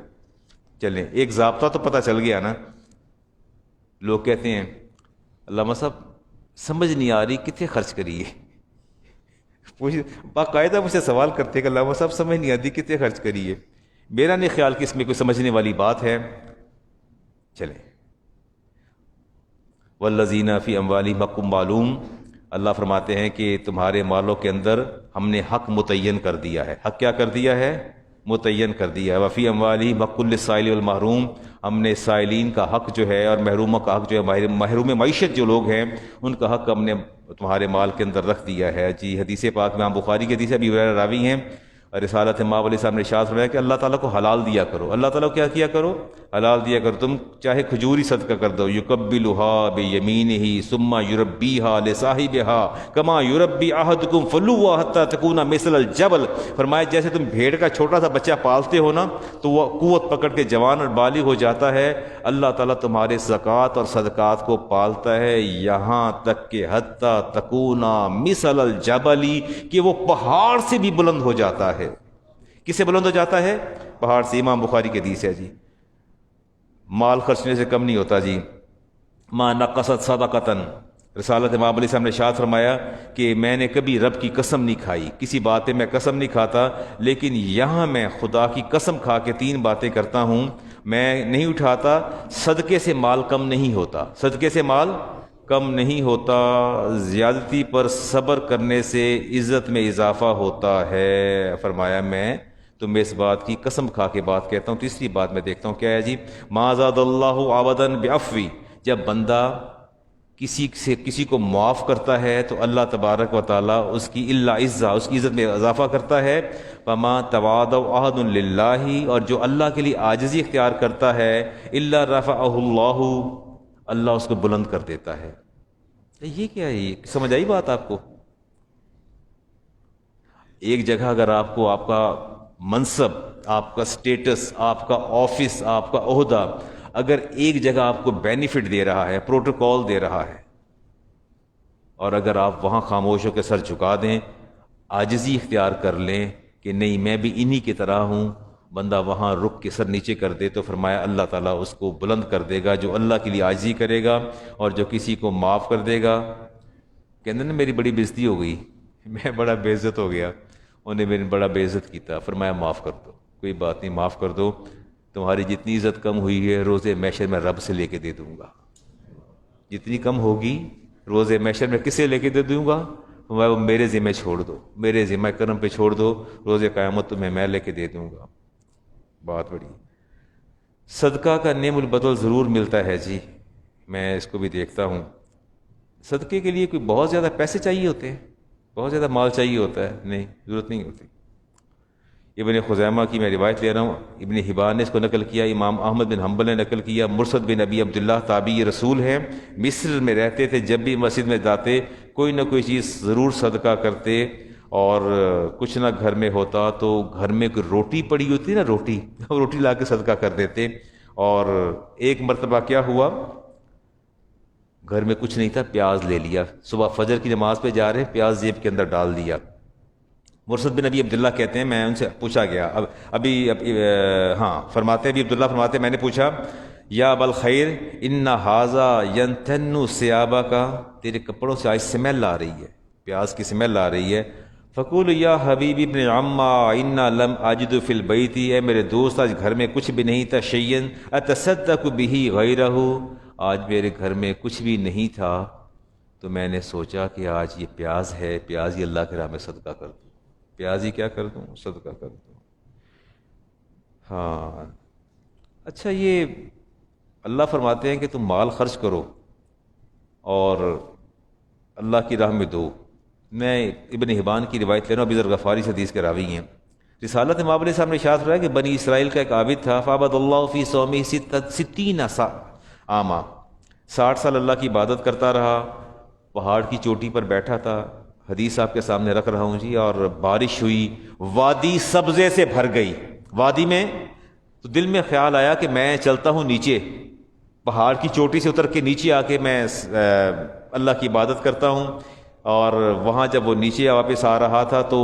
چلیں ایک ضابطہ تو پتہ چل گیا نا. لوگ کہتے ہیں علامہ صاحب سمجھ نہیں آ رہی کتنے خرچ کریے، باقاعدہ مجھ سے سوال کرتے کہ علامہ صاحب سمجھ نہیں آتی کتنے خرچ کریے. میرا نہیں خیال کہ اس میں کوئی سمجھنے والی بات ہے. چلیں والذین فی اموالہم حق معلوم، اللہ فرماتے ہیں کہ تمہارے مالوں کے اندر ہم نے حق متعین کر دیا ہے. حق کیا کر دیا ہے؟ متعین کر دیا ہے. وفی اموالہم حق للسائل والمحروم، ہم نے سائلین کا حق جو ہے اور محروموں کا حق جو ہے، محروم معیشت جو لوگ ہیں ان کا حق ہم نے تمہارے مال کے اندر رکھ دیا ہے. جی حدیث پاک میں امام بخاری کی حدیث ہے، ابی ہریرہ راوی ہیں، اور رسالت مآب علیہ السلام نے ارشاد فرمایا کہ اللہ تعالیٰ کو حلال دیا کرو. اللہ تعالیٰ کو کیا کیا کرو؟ حلال دیا کرو. تم چاہے کھجوری صدقہ کر دو، یقبلھا بیمینہ ثم یربیھا لصاحبھا کما یربی احدکم فلوا حتی تکون مثل الجبل. فرمایا جیسے تم بھیڑ کا چھوٹا سا بچہ پالتے ہو نا تو وہ قوت پکڑ کے جوان اور بالغ ہو جاتا ہے، اللہ تعالیٰ تمہارے زکوٰۃ اور صدقات کو پالتا ہے یہاں تک کہ حتی تکون مثل الجبل، کہ وہ پہاڑ سے بھی بلند ہو جاتا ہے. کس سے بلند ہو جاتا ہے؟ پہاڑ سے. امام بخاری کی حدیث ہے جی. مال خرچنے سے کم نہیں ہوتا جی. ما نقصت صدقتن، رسالت امام علیہ السلام نے ارشاد فرمایا کہ میں نے کبھی رب کی قسم نہیں کھائی، کسی بات پہ میں قسم نہیں کھاتا، لیکن یہاں میں خدا کی قسم کھا کے 3 باتیں کرتا ہوں. میں نہیں اٹھاتا، صدقے سے مال کم نہیں ہوتا، صدقے سے مال کم نہیں ہوتا، زیادتی پر صبر کرنے سے عزت میں اضافہ ہوتا ہے. فرمایا میں تو میں اس بات کی قسم کھا کے بات کہتا ہوں. تیسری بات میں دیکھتا ہوں کیا ہے جی، ما زاد اللہ عبدا بعفو، جب بندہ کسی کو معاف کرتا ہے تو اللہ تبارک و تعالیٰ اس کی عزہ، اس کی عزت میں اضافہ کرتا ہے. وما تواضع احد للہ، اور جو اللہ کے لیے عاجزی اختیار کرتا ہے، الا رفعہ اللہ، اللہ اس کو بلند کر دیتا ہے. یہ کیا ہے؟ یہ سمجھ آئی بات آپ کو؟ ایک جگہ اگر آپ کو آپ کا منصب، آپ کا سٹیٹس، آپ کا آفس، آپ کا عہدہ اگر ایک جگہ آپ کو بینیفٹ دے رہا ہے، پروٹوکول دے رہا ہے، اور اگر آپ وہاں خاموش ہو کے سر جھکا دیں، عاجزی اختیار کر لیں کہ نہیں میں بھی انہی کی طرح ہوں، بندہ وہاں رک کے سر نیچے کر دے تو فرمایا اللہ تعالیٰ اس کو بلند کر دے گا. جو اللہ کے لیے عاجزی کرے گا اور جو کسی کو معاف کر دے گا. کہتے ہیں نا میری بڑی بےزتی ہو گئی، میں بڑا بے عزت ہو گیا، انہیں میری بڑا بے عزت کیتا، فرمایا معاف کر دو، کوئی بات نہیں معاف کر دو، تمہاری جتنی عزت کم ہوئی ہے روز محشر میں رب سے لے کے دے دوں گا. جتنی کم ہوگی روز محشر میں کس سے لے کے دے دوں گا؟ وہ میرے ذمہ چھوڑ دو، میرے ذمہ کرم پہ چھوڑ دو، روز قیامت تمہیں میں لے کے دے دوں گا. بات بڑی. صدقہ کا نعم البدل ضرور ملتا ہے جی، میں اس کو بھی دیکھتا ہوں. صدقے کے لیے کوئی بہت زیادہ پیسے چاہیے ہوتے ہیں، بہت زیادہ مال چاہیے ہوتا ہے؟ نہیں، ضرورت نہیں ہوتی. ابن خزیمہ کی میں روایت لے رہا ہوں، ابن حبان نے اس کو نقل کیا، امام احمد بن حنبل نے نقل کیا، مرسد بن ابی عبداللہ تابعی رسول ہیں، مصر میں رہتے تھے، جب بھی مسجد میں جاتے کوئی نہ کوئی چیز ضرور صدقہ کرتے، اور کچھ نہ گھر میں ہوتا تو گھر میں کوئی روٹی پڑی ہوتی نا، روٹی لا کے صدقہ کر دیتے. اور ایک مرتبہ کیا ہوا، گھر میں کچھ نہیں تھا، پیاز لے لیا، صبح فجر کی نماز پہ جا رہے پیاز جیب کے اندر ڈال دیا. مرسد بن ابی عبداللہ کہتے ہیں میں ان سے پوچھا گیا، فرماتے ہیں ابی عبداللہ فرماتے ہیں میں نے پوچھا یا ابا الخیر ان ھذا ینتن ثیابک، تیرے کپڑوں سے آج سمیل آ رہی ہے، پیاز کی سمیل آ رہی ہے. فقول یا حبیبی ابن عما انا لم اجد فی البیت، اے میرے دوست آج گھر میں کچھ بھی نہیں تھا، شیئن اتصدق بہ غیرہ، آج میرے گھر میں کچھ بھی نہیں تھا تو میں نے سوچا کہ آج یہ پیاز ہے، پیاز ہی اللہ کے راہ میں صدقہ کر دوں، پیاز ہی کیا کر دوں، صدقہ کر دوں. ہاں اچھا، یہ اللہ فرماتے ہیں کہ تم مال خرچ کرو اور اللہ کی راہ میں دو. میں ابن حبان کی روایت لے رہا ہوں، ابی ذر غفاری سے حدیث کے راوی ہیں. رسالت امام علیہ السلام نے ارشاد فرمایا کہ بنی اسرائیل کا ایک عابد تھا، فعبد اللہ فی صومہ 60 عاما، 60 سال اللہ کی عبادت کرتا رہا، پہاڑ کی چوٹی پر بیٹھا تھا. حدیث آپ کے سامنے رکھ رہا ہوں جی. اور بارش ہوئی، وادی سبزے سے بھر گئی، وادی میں، تو دل میں خیال آیا کہ میں چلتا ہوں نیچے، پہاڑ کی چوٹی سے اتر کے نیچے آ کے میں اللہ کی عبادت کرتا ہوں. اور وہاں جب وہ نیچے واپس آ رہا تھا تو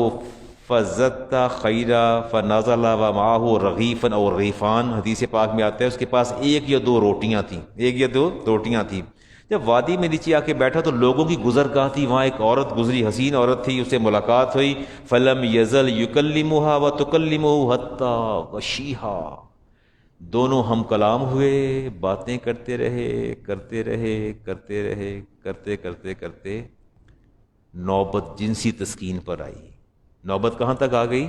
فزت خیرہ فنزل ومعه رغیفا اور رغیفان، حدیث پاک میں آتا ہے اس کے پاس ایک یا دو روٹیاں تھیں. جب وادی میں نیچے آ کے بیٹھا تو لوگوں کی گزرگاہ تھی، وہاں ایک عورت گزری، حسین عورت تھی، اس سے ملاقات ہوئی. فلم یزل یکلمها وتکلمه حتی غشیہا، دونوں ہم کلام ہوئے، باتیں کرتے رہے، نوبت جنسی تسکین پر آئی. نوبت کہاں تک آ گئی؟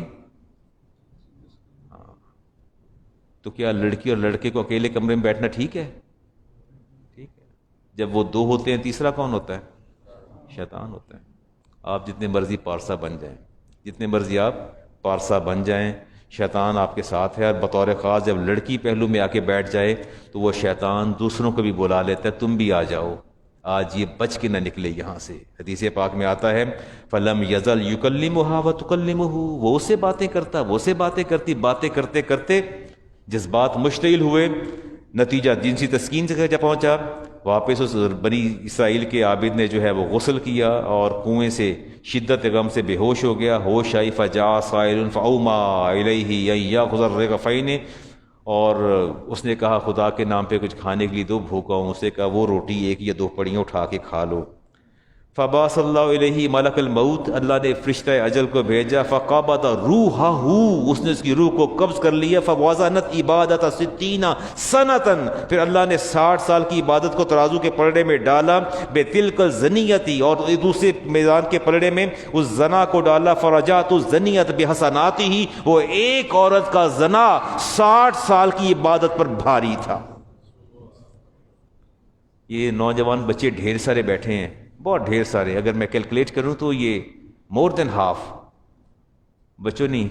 تو کیا لڑکی اور لڑکے کو اکیلے کمرے میں بیٹھنا ٹھیک ہے؟ ٹھیک ہے. جب وہ دو ہوتے ہیں تیسرا کون ہوتا ہے؟ شیطان ہوتا ہے. آپ جتنے مرضی پارسا بن جائیں، شیطان آپ کے ساتھ ہے. اور بطور خاص جب لڑکی پہلو میں آ کے بیٹھ جائے تو وہ شیطان دوسروں کو بھی بلا لیتا ہے، تم بھی آ جاؤ، آج یہ بچ کے نہ نکلے یہاں سے. حدیث پاک میں آتا ہے فلم یزل یکلمها وتکلمه، وہ اس سے باتیں کرتا، وہ سے باتیں کرتی، باتیں کرتے کرتے جذبات مشتعل ہوئے، نتیجہ جنسی تسکین سے جب پہنچا. واپس اس بنی اسرائیل کے عابد نے جو ہے وہ غسل کیا اور کنویں سے شدت غم سے بے ہوش ہو گیا. ہوش آئی فجاء سائل فاوما الیہ ان یاخذ الرغفین، اور اس نے کہا خدا کے نام پہ کچھ کھانے کے لیے دو، بھوکا ہوں. اسے کہا وہ روٹی ایک یا دو پڑیاں اٹھا کے کھا لو. فبعث اللہ علیہ ملک الموت، اللہ نے فرشتہ اجل کو بھیجا، فقبض روحہ، اس نے اس کی روح کو قبض کر لیا، فوزنت عبادت 60 سنتاً، پھر اللہ نے 60 سال کی عبادت کو ترازو کے پلڑے میں ڈالا، بتلک الزنیتی، اور دوسرے میزان کے پلڑے میں اس زنا کو ڈالا، فرجعت الزنیت بحسناتہ، وہ ایک عورت کا زنا 60 سال کی عبادت پر بھاری تھا۔ یہ نوجوان بچے ڈھیر سارے بیٹھے ہیں، بہت ڈھیر سارے، اگر میں کیلکولیٹ کروں تو یہ مور دین ہاف بچوں نہیں،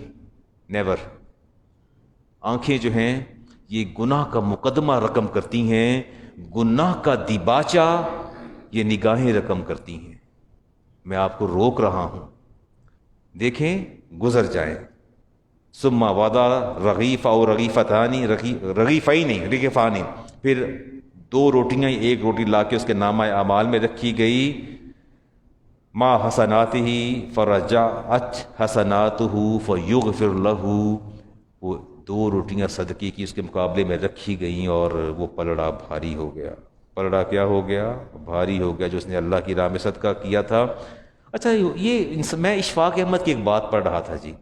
نیور۔ آنکھیں جو ہیں یہ گناہ کا مقدمہ رقم کرتی ہیں، گناہ کا دیباچہ یہ نگاہیں رقم کرتی ہیں۔ میں آپ کو روک رہا ہوں، دیکھیں گزر جائیں۔ ثم وضع رغیف او رغیفتانی، رغیفانی، پھر 2 روٹیاں، ایک روٹی لا کے اس کے نامہ اعمال میں رکھی گئی، ما حسناتہ فرجعت حسناتہ فیغفر لہ، وہ 2 روٹیاں صدقے کی اس کے مقابلے میں رکھی گئیں اور وہ پلڑا بھاری ہو گیا۔ پلڑا کیا ہو گیا؟ بھاری ہو گیا، جو اس نے اللہ کی راہ میں صدقہ کیا تھا۔ اچھا، یہ میں اشفاق احمد کی ایک بات پڑھ رہا تھا جی،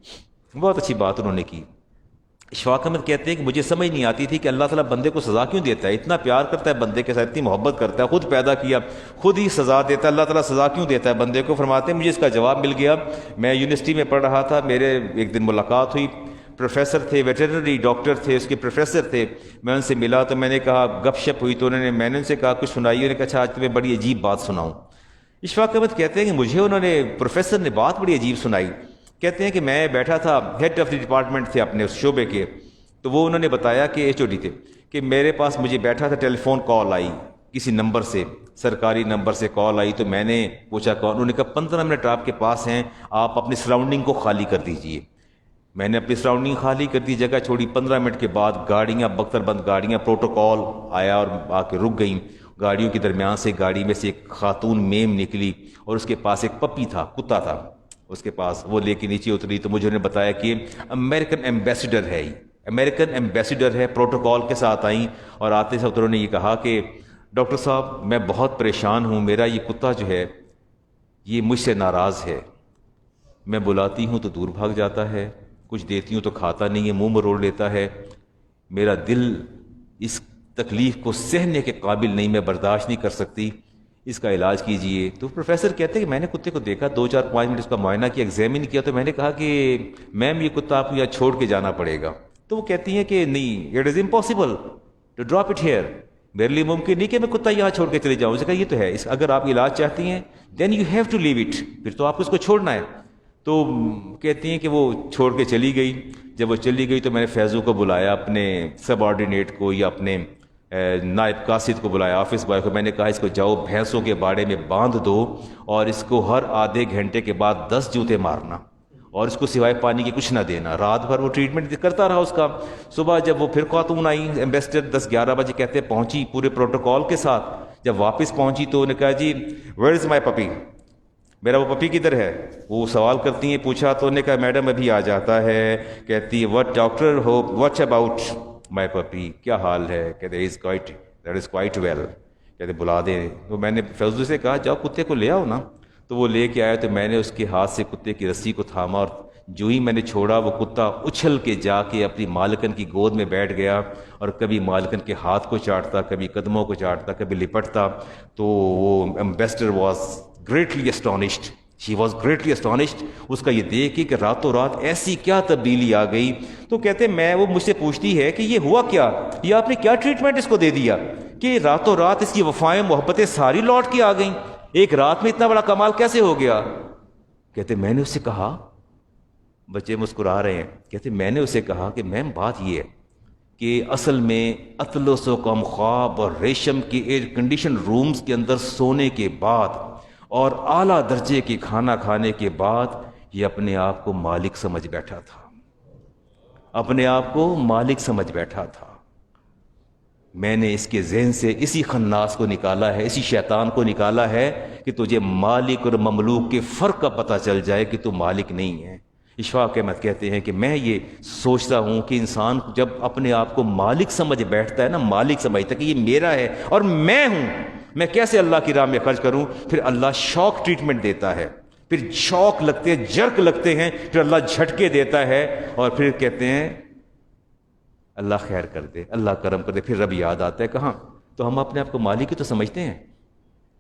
بہت اچھی بات انہوں نے کی۔ اشفاق احمد کہتے ہیں کہ مجھے سمجھ نہیں آتی تھی کہ اللہ تعالیٰ بندے کو سزا کیوں دیتا ہے، اتنا پیار کرتا ہے بندے کے ساتھ، اتنی محبت کرتا ہے، خود پیدا کیا، خود ہی سزا دیتا ہے، اللہ تعالیٰ سزا کیوں دیتا ہے بندے کو؟ فرماتے ہیں مجھے اس کا جواب مل گیا۔ میں یونیورسٹی میں پڑھ رہا تھا، میرے ایک دن ملاقات ہوئی، پروفیسر تھے، ویٹرنری ڈاکٹر تھے، اس کے پروفیسر تھے، میں ان سے ملا تو میں نے کہا، گپ شپ ہوئی تو میں نے ان سے کہا کچھ سنائیے، انہوں نے کہا اچھا آج تمہیں بڑی عجیب بات سناؤں۔ اشفاق احمد کہتے ہیں کہ مجھے انہوں نے پروفیسر نے بات بڑی عجیب سنائی۔ کہتے ہیں کہ میں بیٹھا تھا، ہیڈ آف دی ڈپارٹمنٹ تھے اپنے اس شعبے کے، تو وہ انہوں نے بتایا کہ ایچ او ڈی تھے، کہ میرے پاس مجھے بیٹھا تھا، ٹیلی فون کال آئی کسی نمبر سے، سرکاری نمبر سے کال آئی، تو میں نے پوچھا کون، انہوں نے کہا 15 منٹ آپ کے پاس ہیں، آپ اپنی سراؤنڈنگ کو خالی کر دیجئے۔ میں نے اپنی سراؤنڈنگ خالی کر دی، جگہ چھوڑی، 15 منٹ کے بعد گاڑیاں، بختر بند گاڑیاں، پروٹوکال آیا اور آ کے رک گئیں۔ گاڑیوں کے درمیان سے گاڑی میں سے ایک خاتون میم نکلی اور اس کے پاس ایک پپی تھا، کتا تھا اس کے پاس، وہ لے کے نیچے اتری تو مجھے انہوں نے بتایا کہ امریکن ایمبیسیڈر ہے، امریکن ایمبیسیڈر ہے، پروٹوکال کے ساتھ آئیں، اور آتے سے انہوں نے یہ کہا کہ ڈاکٹر صاحب میں بہت پریشان ہوں، میرا یہ کتا جو ہے یہ مجھ سے ناراض ہے، میں بلاتی ہوں تو دور بھاگ جاتا ہے، کچھ دیتی ہوں تو کھاتا نہیں ہے، منہ مروڑ لیتا ہے، میرا دل اس تکلیف کو سہنے کے قابل نہیں، میں برداشت نہیں کر سکتی، اس کا علاج کیجئے۔ تو پروفیسر کہتے ہیں کہ میں نے کتے کو دیکھا، 2-4-5 منٹ اس کا معائنہ کیا، ایگزامن کیا، تو میں نے کہا کہ میم یہ کتا آپ کو یہاں چھوڑ کے جانا پڑے گا۔ تو وہ کہتی ہیں کہ نہیں، it is impossible to drop it here, میرے لیے ممکن نہیں کہ میں کتا یہاں چھوڑ کے چلے جاؤں۔ اس نے کہا یہ تو ہے، اگر آپ علاج چاہتی ہیں then you have to leave it, پھر تو آپ کو اس کو چھوڑنا ہے۔ تو کہتی ہیں کہ وہ چھوڑ کے چلی گئی۔ جب وہ چلی گئی تو میں نے فیضو کو بلایا، اپنے سب آرڈینیٹ کو یا اپنے نائب قاصد کو بلایا، آفس بوائے کو، میں نے کہا اس کو جاؤ بھینسوں کے باڑے میں باندھ دو اور اس کو ہر آدھے گھنٹے کے بعد 10 جوتے مارنا اور اس کو سوائے پانی کے کچھ نہ دینا۔ رات بھر وہ ٹریٹمنٹ کرتا رہا اس کا۔ صبح جب وہ پھر خاتون آئی ایمبیسڈر 10-11 بجے کہتے پہنچی پورے پروٹوکال کے ساتھ، جب واپس پہنچی تو انہوں نے کہا جی ویئر از مائی پپی، میرا وہ پپی کدھر ہے؟ وہ سوال کرتی ہیں، پوچھا تو انہوں نے کہا میڈم ابھی آ جاتا ہے۔ کہتی ہے وٹ ڈاکٹر ہو واٹ اباؤٹ مائی پپی، کیا حال ہے؟ کہتے دیٹ از کوائٹ ویل، کہتے بلا دیں۔ تو میں نے فیضو سے کہا جاؤ کتے کو لے آؤ نا، تو وہ لے کے آیا، تو میں نے اس کے ہاتھ سے کتے کی رسی کو تھاما اور جو ہی میں نے چھوڑا وہ کتا اچھل کے جا کے اپنی مالکن کی گود میں بیٹھ گیا اور کبھی مالکن کے ہاتھ کو چاٹتا، کبھی قدموں کو چاٹتا، کبھی لپٹتا۔ تو وہ ambassador was greatly astonished, she was greatly astonished, اس کا یہ دیکھ کے کہ راتوں رات ایسی کیا تبدیلی آ گئی۔ تو کہتے میں وہ مجھ سے پوچھتی ہے کہ یہ ہوا کیا، یہ آپ نے کیا ٹریٹمنٹ اس کو دے دیا کہ راتوں رات اس کی وفائیں محبتیں ساری لوٹ کے آ گئیں، ایک رات میں اتنا بڑا کمال کیسے ہو گیا؟ کہتے میں نے اس سے کہا، بچے مسکرا رہے ہیں، کہتے میں نے اسے کہا کہ میم بات یہ ہے کہ اصل میں اطلس و کم خواب اور ریشم کے ایئر کنڈیشن رومز کے اندر سونے کے بعد اور اعلیٰ درجے کے کھانا کھانے کے بعد یہ اپنے آپ کو مالک سمجھ بیٹھا تھا، اپنے آپ کو مالک سمجھ بیٹھا تھا۔ میں نے اس کے ذہن سے اسی خناس کو نکالا ہے، اسی شیطان کو نکالا ہے کہ تجھے مالک اور مملوک کے فرق کا پتہ چل جائے کہ تو مالک نہیں ہے۔ اشفاق احمد کہتے ہیں کہ میں یہ سوچتا ہوں کہ انسان جب اپنے آپ کو مالک سمجھ بیٹھتا ہے نا، مالک سمجھتا ہے کہ یہ میرا ہے اور میں ہوں، میں کیسے اللہ کی راہ میں خرچ کروں؟ پھر اللہ شوق ٹریٹمنٹ دیتا ہے، پھر شوق لگتے ہیں، جرک لگتے ہیں، پھر اللہ جھٹکے دیتا ہے اور پھر کہتے ہیں اللہ خیر کر دے، اللہ کرم کر دے، پھر رب یاد آتا ہے کہاں؟ تو ہم اپنے آپ کو مالک ہی تو سمجھتے ہیں،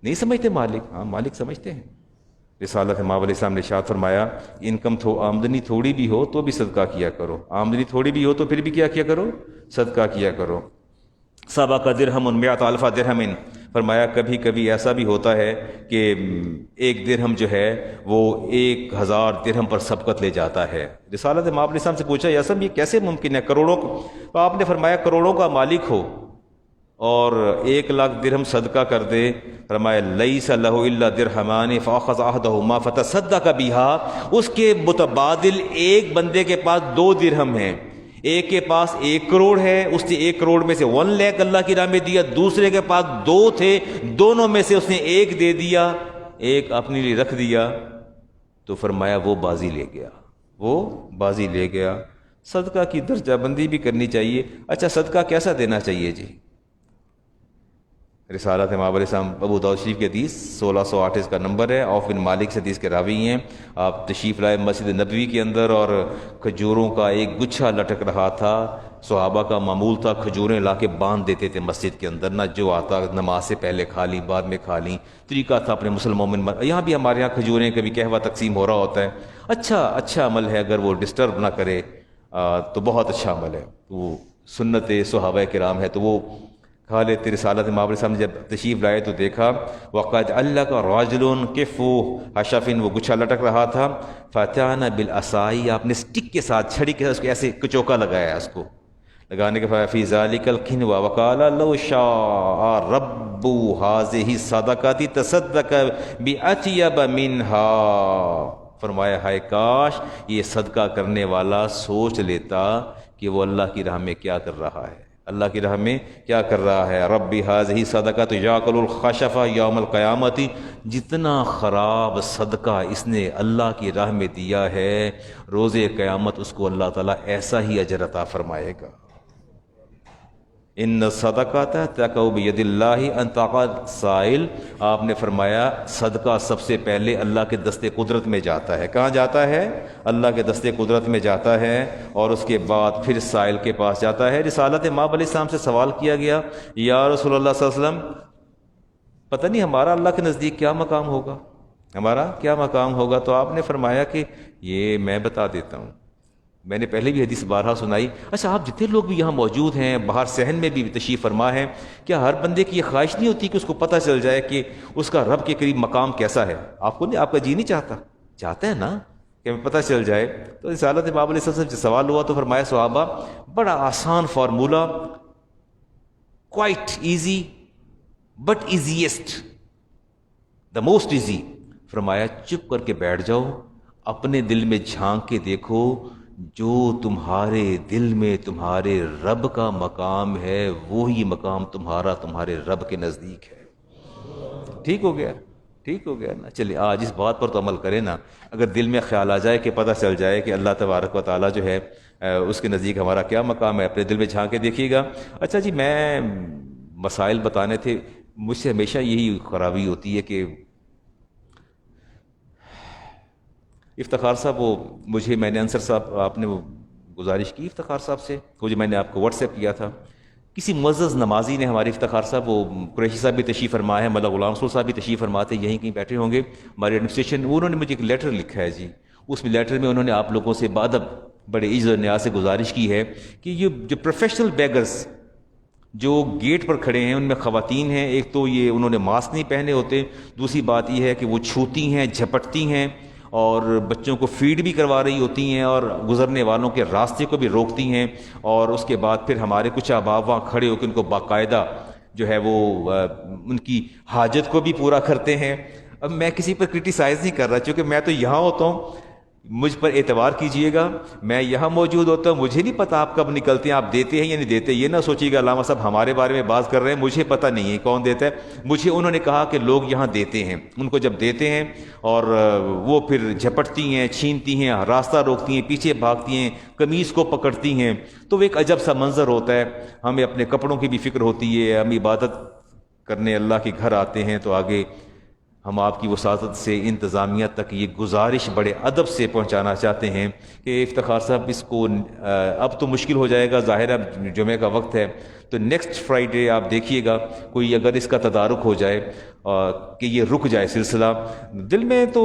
نہیں سمجھتے مالک؟ ہاں مالک سمجھتے ہیں۔ رسالت ماں علیہ السلام نے ارشاد فرمایا انکم آمدنی تھوڑی بھی ہو تو بھی صدقہ کیا کرو، آمدنی تھوڑی بھی ہو تو پھر بھی کیا کرو؟ صدقہ کیا کرو۔ سبق درہم مئۃ الف درہم، فرمایا کبھی کبھی ایسا بھی ہوتا ہے کہ ایک درہم جو ہے وہ 1000 درہم پر سبقت لے جاتا ہے۔ رسالت ماں علیہ السلام سے پوچھا یا سب یہ کیسے ممکن ہے؟ کروڑوں تو آپ نے فرمایا کروڑوں کا مالک ہو اور 1,00,000 درہم صدقہ کر دے، فرمایا لیس لہ الا درہمان فاخذ احدہما فتصدق بہا، اس کے متبادل ایک بندے کے پاس 2 درہم ہیں، ایک کے پاس 1 کروڑ ہے، اس نے 1 کروڑ میں سے 1 لاکھ اللہ کی راہ میں دیا، دوسرے کے پاس 2 تھے، دونوں میں سے اس نے 1 دے دیا، 1 اپنے لیے رکھ دیا، تو فرمایا وہ بازی لے گیا، وہ بازی لے گیا۔ صدقہ کی درجہ بندی بھی کرنی چاہیے۔ اچھا صدقہ کیسا دینا چاہیے جی؟ رسالت امام علیہ السلام ابو داؤد شریف کی حدیث 1608 اس کا نمبر ہے، عوف بن مالک سے حدیث کے راوی ہیں۔ آپ تشریف لائے مسجد نبوی کے اندر اور کھجوروں کا ایک گچھا لٹک رہا تھا۔ صحابہ کا معمول تھا کھجوریں لا کے باندھ دیتے تھے مسجد کے اندر، نہ جو آتا نماز سے پہلے کھا لی بعد میں کھا لی، طریقہ تھا اپنے مسلمان۔ یہاں بھی ہمارے یہاں کھجوریں کبھی قہوہ تقسیم ہو رہا ہوتا ہے، اچھا عمل ہے، اگر وہ ڈسٹرب نہ کرے تو بہت اچھا عمل ہے، وہ سنت صحابہ کرام ہے، تو وہ کھا لیتے۔ رسالت امام علیہ السلام نے جب تشریف لائے تو دیکھا وقد اللہ کا راجل کفو حشفن، وہ گچھا لٹک رہا تھا، فاتانا بالعصائی، آپ نے اسٹک کے ساتھ چھڑی کے ساتھ اس کو ایسے کچوکا لگایا، اس کو لگانے کے بعد فی ذالک القنوہ وقال لو شاء رب هذه صدقۃ تصدق باطیب منها، فرمایا ہائے کاش یہ صدقہ کرنے والا سوچ لیتا کہ وہ اللہ کی راہ میں کیا کر رہا ہے، اللہ کی راہ میں کیا کر رہا ہے۔ رب ھذہ صدقۃ یاکل الخشف یوم القیامت، جتنا خراب صدقہ اس نے اللہ کی راہ میں دیا ہے، روز قیامت اس کو اللہ تعالیٰ ایسا ہی اجر عطا فرمائے گا۔ ان الصدقۃ تقع بید اللہ ان تقع سائل، آپ نے فرمایا صدقہ سب سے پہلے اللہ کے دستے قدرت میں جاتا ہے۔ کہاں جاتا ہے؟ اللہ کے دستے قدرت میں جاتا ہے، اور اس کے بعد پھر سائل کے پاس جاتا ہے۔ رسالت ماں علیہ السلام سے سوال کیا گیا یا رسول اللہ صلی اللہ علیہ وسلم پتہ نہیں ہمارا اللہ کے نزدیک کیا مقام ہوگا، ہمارا کیا مقام ہوگا؟ تو آپ نے فرمایا کہ یہ میں بتا دیتا ہوں، میں نے پہلے بھی حدیث بارہا سنائی۔ اچھا آپ جتنے لوگ بھی یہاں موجود ہیں، باہر صحن میں بھی تشریف فرما ہے، کیا ہر بندے کی یہ خواہش نہیں ہوتی کہ اس کو پتہ چل جائے کہ اس کا رب کے قریب مقام کیسا ہے؟ آپ کو نہیں، آپ کا جی نہیں چاہتا ہے نا کہ ہمیں پتہ چل جائے؟ تو رسالت امام علیہ السلام سے سوال ہوا تو فرمایا صحابہ بڑا آسان formula, quite easy but easiest, the most easy, فرمایا چپ کر کے بیٹھ جاؤ، اپنے دل میں جھانک کے دیکھو، جو تمہارے دل میں تمہارے رب کا مقام ہے وہی مقام تمہارے رب کے نزدیک ہے۔ ٹھیک ہو گیا نا؟ چلیے آج اس بات پر تو عمل کریں نا، اگر دل میں خیال آ جائے کہ پتہ چل جائے کہ اللہ تبارک و تعالیٰ جو ہے اس کے نزدیک ہمارا کیا مقام ہے، اپنے دل میں جھانک کے دیکھیے گا۔ اچھا جی میں مسائل بتانے تھے، مجھ سے ہمیشہ یہی خرابی ہوتی ہے کہ افتخار صاحب میں نے انصر صاحب آپ نے وہ گزارش کی افتخار صاحب سے، وہ جو میں نے آپ کو واٹس ایپ کیا تھا، کسی معزز نمازی نے ہمارے افتخار صاحب، وہ قریشی صاحب بھی تشریف فرما ہے، مطلب غلام رسول صاحب بھی تشریف فرماتے ہیں، یہیں کہیں بیٹھے ہوں گے ہمارے ایڈمنسٹریشن، انہوں نے مجھے ایک لیٹر لکھا ہے جی، اس میں لیٹر میں انہوں نے آپ لوگوں سے بادب بڑے عزت و نیاز سے گزارش کی ہے کہ یہ جو پروفیشنل بیگرز جو گیٹ پر کھڑے ہیں ان میں خواتین ہیں، ایک تو یہ انہوں نے ماسک نہیں پہنے ہوتے، دوسری بات یہ ہے کہ وہ چھوتی ہیں، جھپٹتی ہیں اور بچوں کو فیڈ بھی کروا رہی ہوتی ہیں اور گزرنے والوں کے راستے کو بھی روکتی ہیں، اور اس کے بعد پھر ہمارے کچھ احباب وہاں کھڑے ہو کے ان کو باقاعدہ جو ہے وہ ان کی حاجت کو بھی پورا کرتے ہیں۔ اب میں کسی پر کرٹیسائز نہیں کر رہا، چونکہ میں تو یہاں ہوتا ہوں، مجھ پر اعتبار کیجئے گا، میں یہاں موجود ہوتا ہوں، مجھے نہیں پتا آپ کب نکلتے ہیں، آپ دیتے ہیں یا نہیں دیتے، یہ نہ سوچیے گا علامہ صاحب ہمارے بارے میں بات کر رہے ہیں، مجھے پتہ نہیں ہے کون دیتا ہے، مجھے انہوں نے کہا کہ لوگ یہاں دیتے ہیں، ان کو جب دیتے ہیں اور وہ پھر جھپٹتی ہیں، چھینتی ہیں، راستہ روکتی ہیں، پیچھے بھاگتی ہیں، قمیص کو پکڑتی ہیں، تو وہ ایک عجب سا منظر ہوتا ہے، ہمیں اپنے کپڑوں کی بھی فکر ہوتی ہے، ہم عبادت کرنے اللہ کے گھر آتے ہیں تو آگے ہم آپ کی وساطت سے انتظامیہ تک یہ گزارش بڑے ادب سے پہنچانا چاہتے ہیں کہ افتخار صاحب اس کو اب تو مشکل ہو جائے گا، ظاہر ہے جمعہ کا وقت ہے، تو نیکسٹ فرائیڈے آپ دیکھیے گا کوئی اگر اس کا تدارک ہو جائے کہ یہ رک جائے سلسلہ۔ دل میں تو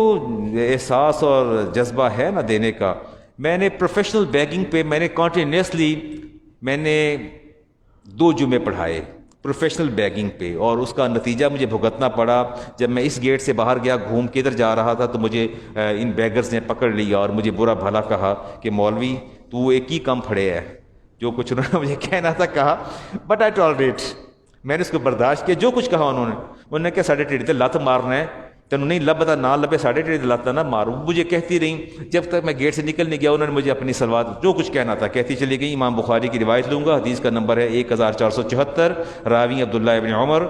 احساس اور جذبہ ہے نا دینے کا۔ میں نے پروفیشنل بیگنگ پہ میں نے کنٹینیوسلی میں نے 2 جمعے پڑھائے پروفیشنل بیگنگ پہ، اور اس کا نتیجہ مجھے بھگتنا پڑا۔ جب میں اس گیٹ سے باہر گیا گھوم کے ادھر جا رہا تھا تو مجھے ان بیگرز نے پکڑ لیا اور مجھے برا بھلا کہا کہ مولوی تو ایک ہی کم پھڑے ہے، جو کچھ انہوں نے مجھے کہنا تھا کہا، بٹ آئی ٹالریٹ، میں نے اس کو برداشت کیا۔ جو کچھ کہا انہوں نے کیا 3.5 لت مارنا ہے تینوں نہیں لبتا نہ لبے 3.5 لت نہ مارو، مجھے کہتی رہی جب تک میں گیٹ سے نکل نہیں گیا۔ انہوں نے مجھے اپنی سلوات جو کچھ کہنا تھا کہتی چلی گئی۔ امام بخاری کی روایت لوں گا، حدیث کا نمبر ہے 1474، راوی عبداللہ ابن عمر،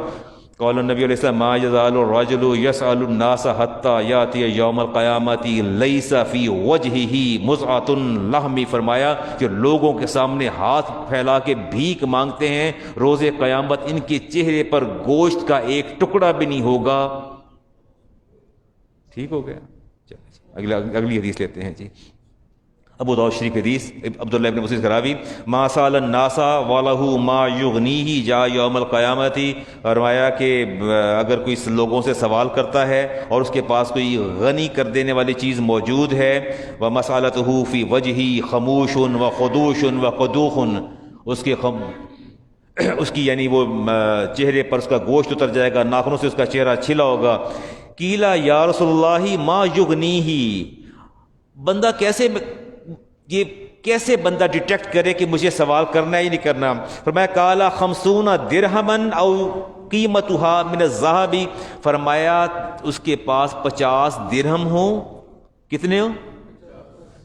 قول النبی علیہ السلام ما یزال الرجل یسأل الناس حتی یاتی یوم القیامت لیس فی وجہہ مزعۃ لحم، فرمایا کہ لوگوں کے سامنے ہاتھ پھیلا کے بھیک مانگتے ہیں، روز قیامت ان کے چہرے پر گوشت کا ایک ٹکڑا بھی نہیں ہوگا۔ ٹھیک ہو گیا، اگلی حدیث لیتے ہیں جی۔ ابو داؤد شریف حدیث عبداللہ ابن مسعود کراوی، ما سال الناس ولہ ما یغنیہ جا یوم القیامت، فرمایا کہ اگر کوئی لوگوں سے سوال کرتا ہے اور اس کے پاس کوئی غنی کر دینے والی چیز موجود ہے، ومسالتہ فی وجہہ خموش وخدوش وقدوخ، اس کی یعنی وہ چہرے پر اس کا گوشت اتر جائے گا، ناخنوں سے اس کا چہرہ چھلا ہوگا۔ قیلا یا رسول اللہ ما یغنیہ، بندہ کیسے بندہ ڈیٹیکٹ کرے کہ مجھے سوال کرنا ہی نہیں کرنا؟ فرمایا کالا 50 درہمن او قیمتھا من الذہب، فرمایا اس کے پاس 50 درہم ہو، کتنے ہو؟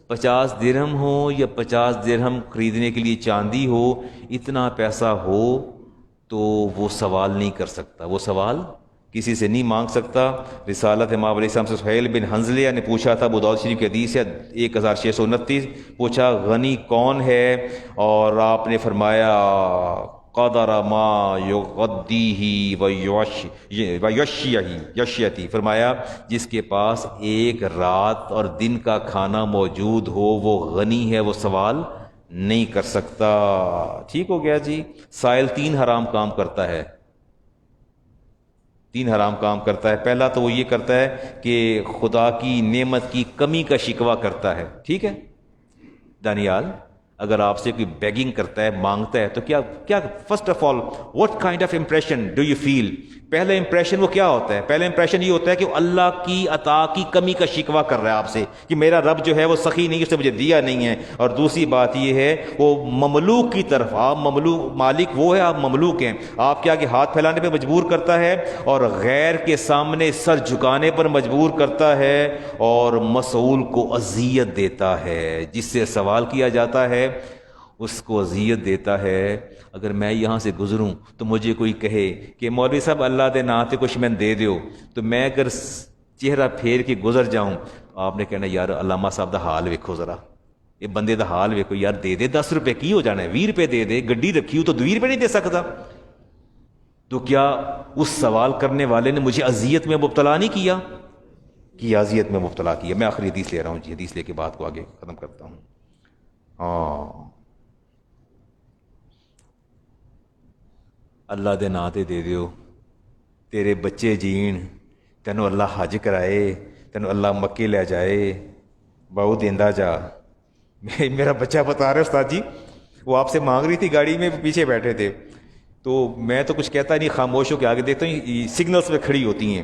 50 درہم ہو یا 50 درہم خریدنے کے لیے چاندی ہو، اتنا پیسہ ہو تو وہ سوال نہیں کر سکتا، وہ سوال کسی سے نہیں مانگ سکتا۔ رسالت امام علیہ السلام سے سہیل بن حنظلیہ نے پوچھا تھا، ابو داؤد شریف کی حدیث ہے 1629، پوچھا غنی کون ہے؟ اور آپ نے فرمایا قدر ما یغدیہ ویشیتی، فرمایا جس کے پاس ایک رات اور دن کا کھانا موجود ہو وہ غنی ہے، وہ سوال نہیں کر سکتا۔ ٹھیک ہو گیا جی۔ سائل 3 حرام کام کرتا ہے، 3 حرام کام کرتا ہے۔ پہلا تو وہ یہ کرتا ہے کہ خدا کی نعمت کی کمی کا شکوہ کرتا ہے، ٹھیک ہے دانیال؟ اگر آپ سے کوئی بیگنگ کرتا ہے، مانگتا ہے، تو کیا first of all what kind of impression do you feel? پہلا امپریشن وہ کیا ہوتا ہے؟ پہلا امپریشن یہ ہوتا ہے کہ وہ اللہ کی عطا کی کمی کا شکوہ کر رہا ہے آپ سے کہ میرا رب جو ہے وہ سخی نہیں، اس نے مجھے دیا نہیں ہے۔ اور دوسری بات یہ ہے وہ مملوک کی طرف، آپ مملوک، مالک وہ ہے، آپ مملوک ہیں، آپ کے آگے ہاتھ پھیلانے پہ مجبور کرتا ہے اور غیر کے سامنے سر جھکانے پر مجبور کرتا ہے اور مسئول کو اذیت دیتا ہے، جس سے سوال کیا جاتا ہے اس کو اذیت دیتا ہے۔ اگر میں یہاں سے گزروں تو مجھے کوئی کہے کہ مولوی صاحب اللہ دے نا تے کچھ میں دے دیو، تو میں اگر چہرہ پھیر کے گزر جاؤں تو آپ نے کہنا یار علامہ صاحب دا حال ویکھو ذرا، یہ بندے دا حال ویکھو یار، دے دے 10 روپے کی ہو جانا ہے، 20 روپے دے دے، گڈی رکھی ہو تو 20 روپے نہیں دے سکتا؟ تو کیا اس سوال کرنے والے نے مجھے اذیت میں مبتلا نہیں کیا؟ کہ اذیت میں مبتلا کیا۔ میں آخری حدیث لے رہا ہوں جی، حدیث لے کے بات کو آگے ختم کرتا ہوں۔ اللہ دے نا تے دے دیو، تیرے بچے جین، تینوں اللہ حج کرائے، تینوں اللہ مکے لے جائے، بہو دیندا جا۔ میرا بچہ بتا رہے استاد جی، وہ آپ سے مانگ رہی تھی، گاڑی میں پیچھے بیٹھے تھے، تو میں تو کچھ کہتا نہیں، خاموش ہو کے آگے دیکھتا ہوں سگنلز پہ کھڑی ہوتی ہیں،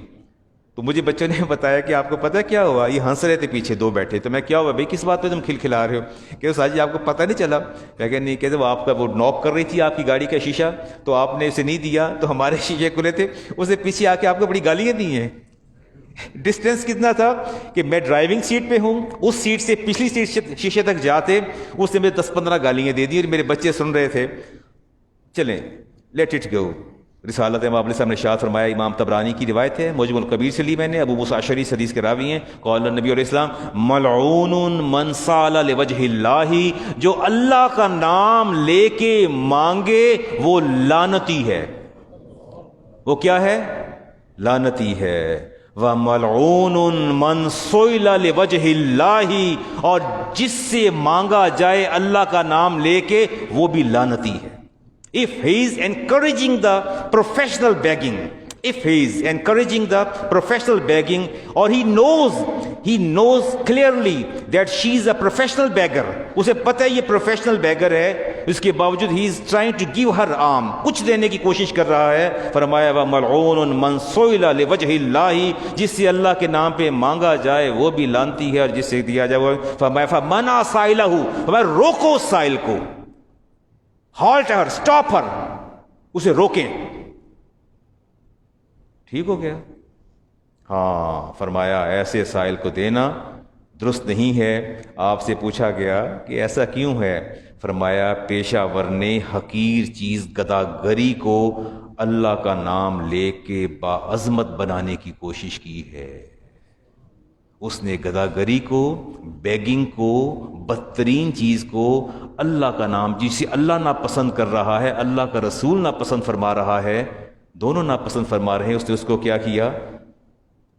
تو مجھے بچوں نے بتایا کہ آپ کو پتہ ہے کیا ہوا؟ یہ ہنس رہے تھے پیچھے 2 بیٹھے، تو میں کیا ہوا بھائی کس بات پہ تم کھلکھلا رہے ہو؟ کہ استاد جی آپ کو پتہ نہیں چلا؟ کہ نہیں، کہتے وہ آپ کا وہ نوک کر رہی تھی آپ کی گاڑی کا شیشہ، تو آپ نے اسے نہیں دیا، تو ہمارے شیشے کھلے تھے، اسے پیچھے آ کے آپ کو بڑی گالیاں دی ہیں۔ ڈسٹینس کتنا تھا کہ میں ڈرائیونگ سیٹ پہ ہوں، اس سیٹ سے پچھلی سیٹ شیشے تک جاتے اس نے مجھے 10-15 گالیاں دے دی اور میرے بچے سن رہے تھے۔ چلیں لیٹ اٹ گو۔ رسالت امام علیہ السلام نے ارشاد فرمایا، امام طبرانی کی روایت ہے، معجم الکبیر سے لی میں نے، ابو موسیٰ اشعری حدیث کے راوی ہیں، قال النبی علیہ السلام ملعون من سال لوجہ اللہ، جو اللہ کا نام لے کے مانگے وہ لعنتی ہے، وہ کیا ہے؟ لعنتی ہے۔ وَمَلْعُونٌ مَنْ سُئِلَ لِوَجْهِ اللَّهِ، اور جس سے مانگا جائے اللہ کا نام لے کے وہ بھی لعنتی ہے۔ If he is encouraging the professional begging, if he is encouraging the professional begging, or he knows clearly that she is a professional beggar، اسے پتہ ہے یہ professional beggar ہے، اس کے باوجود he is trying to give her arm، کچھ دینے کی کوشش کر رہا ہے، فرمایا وَمَلْعُونٌ مَنْ سُئِلَ لِوَجْهِ اللَّهِ، جس سے اللہ کے نام پہ مانگا جائے وہ بھی لعنتی ہے، اور جس سے دیا جائے وہ فَمَنَعَ سَائِلَهُ، فرمایا روکو سائل کو، ہالٹ ہر، اسٹاپ ہر، اسے روکیں۔ ٹھیک ہو گیا؟ ہاں، فرمایا ایسے سائل کو دینا درست نہیں ہے۔ آپ سے پوچھا گیا کہ ایسا کیوں ہے؟ فرمایا پیشہ ور نے حقیر چیز گداگری کو اللہ کا نام لے کے باعظمت بنانے کی کوشش کی ہے۔ اس نے گداگری کو، بیگنگ کو، بدترین چیز کو، اللہ کا نام جسے اللہ ناپسند کر رہا ہے، اللہ کا رسول ناپسند فرما رہا ہے، دونوں ناپسند فرما رہے ہیں، اس نے اس کو کیا کیا؟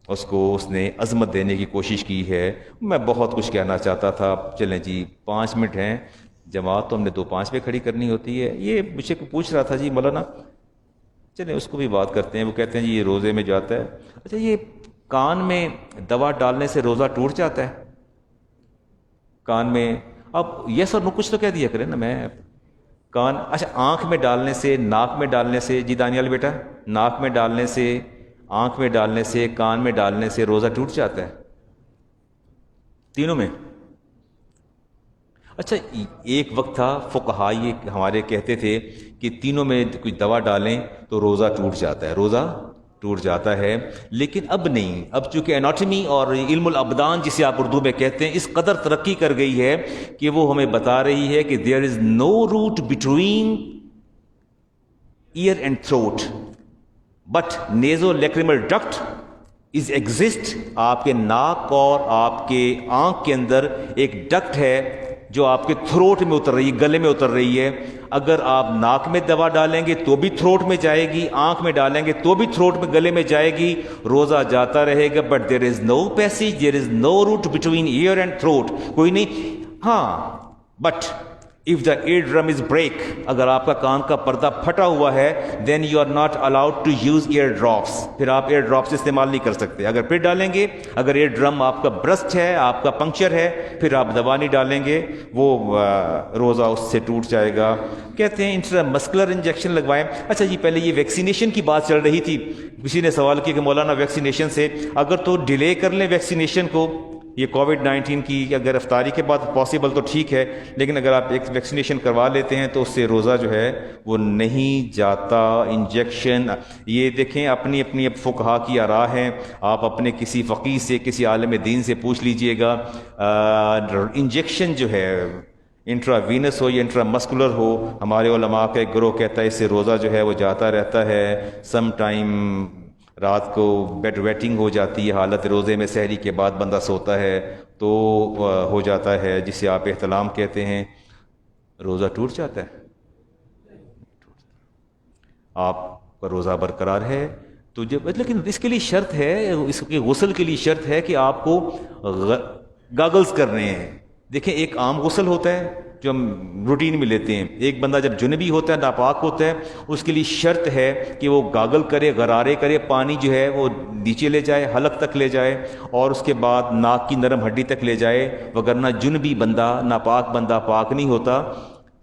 اس نے عظمت دینے کی کوشش کی ہے۔ میں بہت کچھ کہنا چاہتا تھا، چلیں جی 5 منٹ ہیں، جماعت تو ہم نے 2:05 پہ کھڑی کرنی ہوتی ہے۔ یہ مجھے پوچھ رہا تھا جی مولانا، چلیں اس کو بھی بات کرتے ہیں۔ وہ کہتے ہیں جی یہ روزے میں جاتا ہے، اچھا یہ کان میں دوا ڈالنے سے روزہ ٹوٹ جاتا ہے؟ کان میں اب یس اور نو کچھ تو کہہ دیا کرے نا۔ میں کان، اچھا آنکھ میں ڈالنے سے، ناک میں ڈالنے سے، جی دانیال بیٹا، ناک میں ڈالنے سے، آنکھ میں ڈالنے سے، کان میں ڈالنے سے روزہ ٹوٹ جاتا ہے؟ تینوں میں؟ اچھا ایک وقت تھا فقہا یہ ہمارے کہتے تھے کہ تینوں میں کوئی دوا ڈالیں تو روزہ ٹوٹ جاتا ہے، روزہ ٹوٹ جاتا ہے، لیکن اب نہیں۔ اب چونکہ اناٹمی اور علم الابدان جسے آپ اردو میں کہتے ہیں اس قدر ترقی کر گئی ہے کہ وہ ہمیں بتا رہی ہے کہ there is no route between ear and throat but naso lacrimal duct is exist. آپ کے ناک اور آپ کے آنکھ کے اندر ایک ڈکٹ ہے جو آپ کے تھروٹ میں اتر رہی ہے، گلے میں اتر رہی ہے۔ اگر آپ ناک میں دوا ڈالیں گے تو بھی تھروٹ میں جائے گی، آنکھ میں ڈالیں گے تو بھی تھروٹ میں، گلے میں جائے گی، روزہ جاتا رہے گا۔ But there is no passage, there is no route between ear and throat, کوئی نہیں۔ ہاں but if the eardrum is break، اگر آپ کا کان کا پردہ پھٹا ہوا ہے then you are not allowed to use ear drops، پھر آپ ایئر ڈراپس استعمال نہیں کر سکتے۔ اگر پھر ڈالیں گے، اگر ایئر ڈرم آپ کا برسٹ ہے، آپ کا پنکچر ہے، پھر آپ دوا نہیں ڈالیں گے، وہ روزہ اس سے ٹوٹ جائے گا۔ کہتے ہیں انٹرا مسکولر انجیکشن لگوائیں۔ اچھا جی پہلے یہ ویکسینیشن کی بات چل رہی تھی، کسی نے سوال کیا کہ مولانا ویکسینیشن سے اگر تو ڈیلے کر لیں ویکسینیشن کو، یہ کووڈ-19 کی اگر افطاری کے بعد پاسبل تو ٹھیک ہے، لیکن اگر آپ ایک ویکسینیشن کروا لیتے ہیں تو اس سے روزہ جو ہے وہ نہیں جاتا۔ انجیکشن یہ دیکھیں اپنی اپنی اب فقہا کی آراء ہیں، آپ اپنے کسی فقیہ سے، کسی عالم دین سے پوچھ لیجئے گا۔ انجیکشن جو ہے انٹرا وینس ہو یا انٹرا مسکولر ہو، ہمارے علماء کا ایک گروہ کہتا ہے اس سے روزہ جو ہے وہ جاتا رہتا ہے۔ سم ٹائم رات کو بیڈ ویٹنگ ہو جاتی ہے، حالت روزے میں سحری کے بعد بندہ سوتا ہے تو ہو جاتا ہے، جسے آپ احتلام کہتے ہیں، روزہ ٹوٹ جاتا ہے۔ آپ کا روزہ برقرار ہے تو جب، لیکن اس کے لیے شرط ہے، اس کے غسل کے لیے شرط ہے کہ آپ کو گاگلز کرنے ہیں۔ دیکھیں ایک عام غسل ہوتا ہے جو ہم روٹین میں لیتے ہیں، ایک بندہ جب جنبی ہوتا ہے، ناپاک ہوتا ہے، اس کے لیے شرط ہے کہ وہ گاگل کرے، غرارے کرے، پانی جو ہے وہ نیچے لے جائے، حلق تک لے جائے، اور اس کے بعد ناک کی نرم ہڈی تک لے جائے، وگرنہ جنبی بندہ، ناپاک بندہ پاک نہیں ہوتا،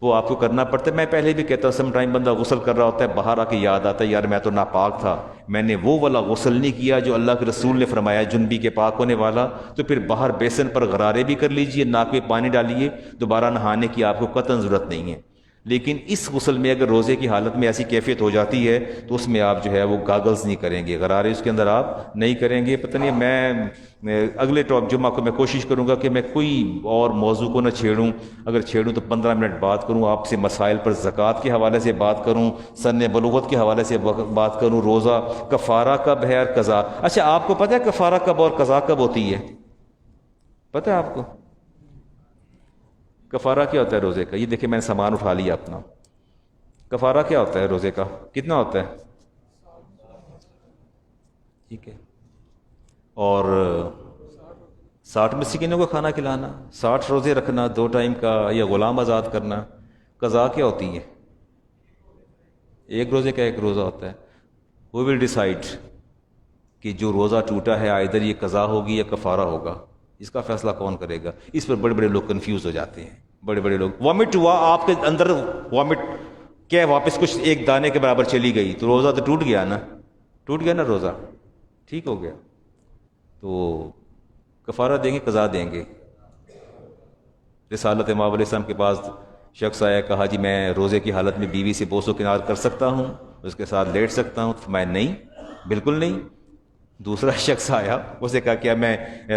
وہ آپ کو کرنا پڑتا ہے۔ میں پہلے بھی کہتا ہوں سم ٹائم بندہ غسل کر رہا ہوتا ہے، باہر آ کے یاد آتا ہے یار میں تو ناپاک تھا، میں نے وہ والا غسل نہیں کیا جو اللہ کے رسول نے فرمایا جنبی کے پاک ہونے والا، تو پھر باہر بیسن پر غرارے بھی کر لیجئے، ناک میں پانی ڈالیے، دوبارہ نہانے کی آپ کو قطعاً ضرورت نہیں ہے۔ لیکن اس غسل میں اگر روزے کی حالت میں ایسی کیفیت ہو جاتی ہے تو اس میں آپ جو ہے وہ گاگلز نہیں کریں گے، غرارے اس کے اندر آپ نہیں کریں گے۔ پتہ نہیں، میں اگلے جمعہ کو میں کوشش کروں گا کہ میں کوئی اور موضوع کو نہ چھیڑوں، اگر چھیڑوں تو 15 منٹ بات کروں آپ سے، مسائل پر زکوٰۃ کے حوالے سے بات کروں، سن بلوغت کے حوالے سے بات کروں، روزہ کفارہ کب ہے اور قضا۔ اچھا آپ کو پتہ ہے کفارہ کب اور قضا کب ہوتی ہے؟ پتہ ہے آپ کو کفارہ کیا ہوتا ہے روزے کا؟ یہ دیکھیں میں نے سامان اٹھا لیا اپنا۔ کفارہ کیا ہوتا ہے روزے کا؟ کتنا ہوتا ہے؟ ٹھیک ہے. اور 60 مسکینوں کو کھانا کھلانا، 60 روزے رکھنا 2 ٹائم کا، یا غلام آزاد کرنا. قضا کیا ہوتی ہے؟ ایک روزے کا ایک روزہ ہوتا ہے. Who will decide کہ جو روزہ ٹوٹا ہے ادھر یہ قضا ہوگی یا کفارہ ہوگا؟ اس کا فیصلہ کون کرے گا؟ اس پر بڑے بڑے لوگ کنفیوز ہو جاتے ہیں. بڑے بڑے لوگ، وامٹ ہوا آپ کے اندر، وامٹ کیا واپس کچھ ایک دانے کے برابر چلی گئی تو روزہ تو ٹوٹ گیا نا، ٹوٹ گیا نا روزہ، ٹھیک ہو گیا. تو کفارہ دیں گے، قضا دیں گے. رسالت مآب علیہ السلام کے پاس شخص آیا، کہا جی میں روزے کی حالت میں بیوی سے بوس و کنار کر سکتا ہوں، اس کے ساتھ لیٹ سکتا ہوں؟ فرمایا نہیں، بالکل نہیں. دوسرا شخص آیا، اسے کہا کیا میں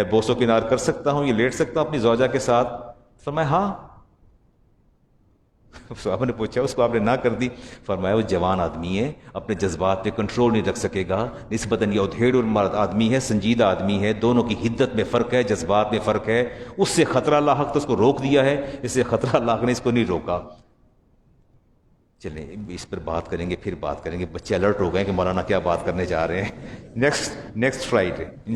بوس و کنار کر سکتا ہوں، یہ لیٹ سکتا ہوں اپنی زوجہ کے ساتھ؟ فرمایا ہاں. صحابہ نے پوچھا اس کو آپ نے نہ کر دی؟ فرمایا وہ جوان آدمی ہے، اپنے جذبات پہ کنٹرول نہیں رکھ سکے گا. نسبتاً یہ ادھیڑ اور مرد آدمی ہے، سنجیدہ آدمی ہے، دونوں کی حدت میں فرق ہے، جذبات میں فرق ہے. اس سے خطرہ اللہ حق تو اس کو روک دیا ہے، اس سے خطرہ اللہ نے اس کو نہیں روکا. چلیں اس پر بات کریں گے، پھر بات کریں گے. بچے الرٹ ہو گئے کہ مولانا کیا بات کرنے جا رہے ہیں. Next Friday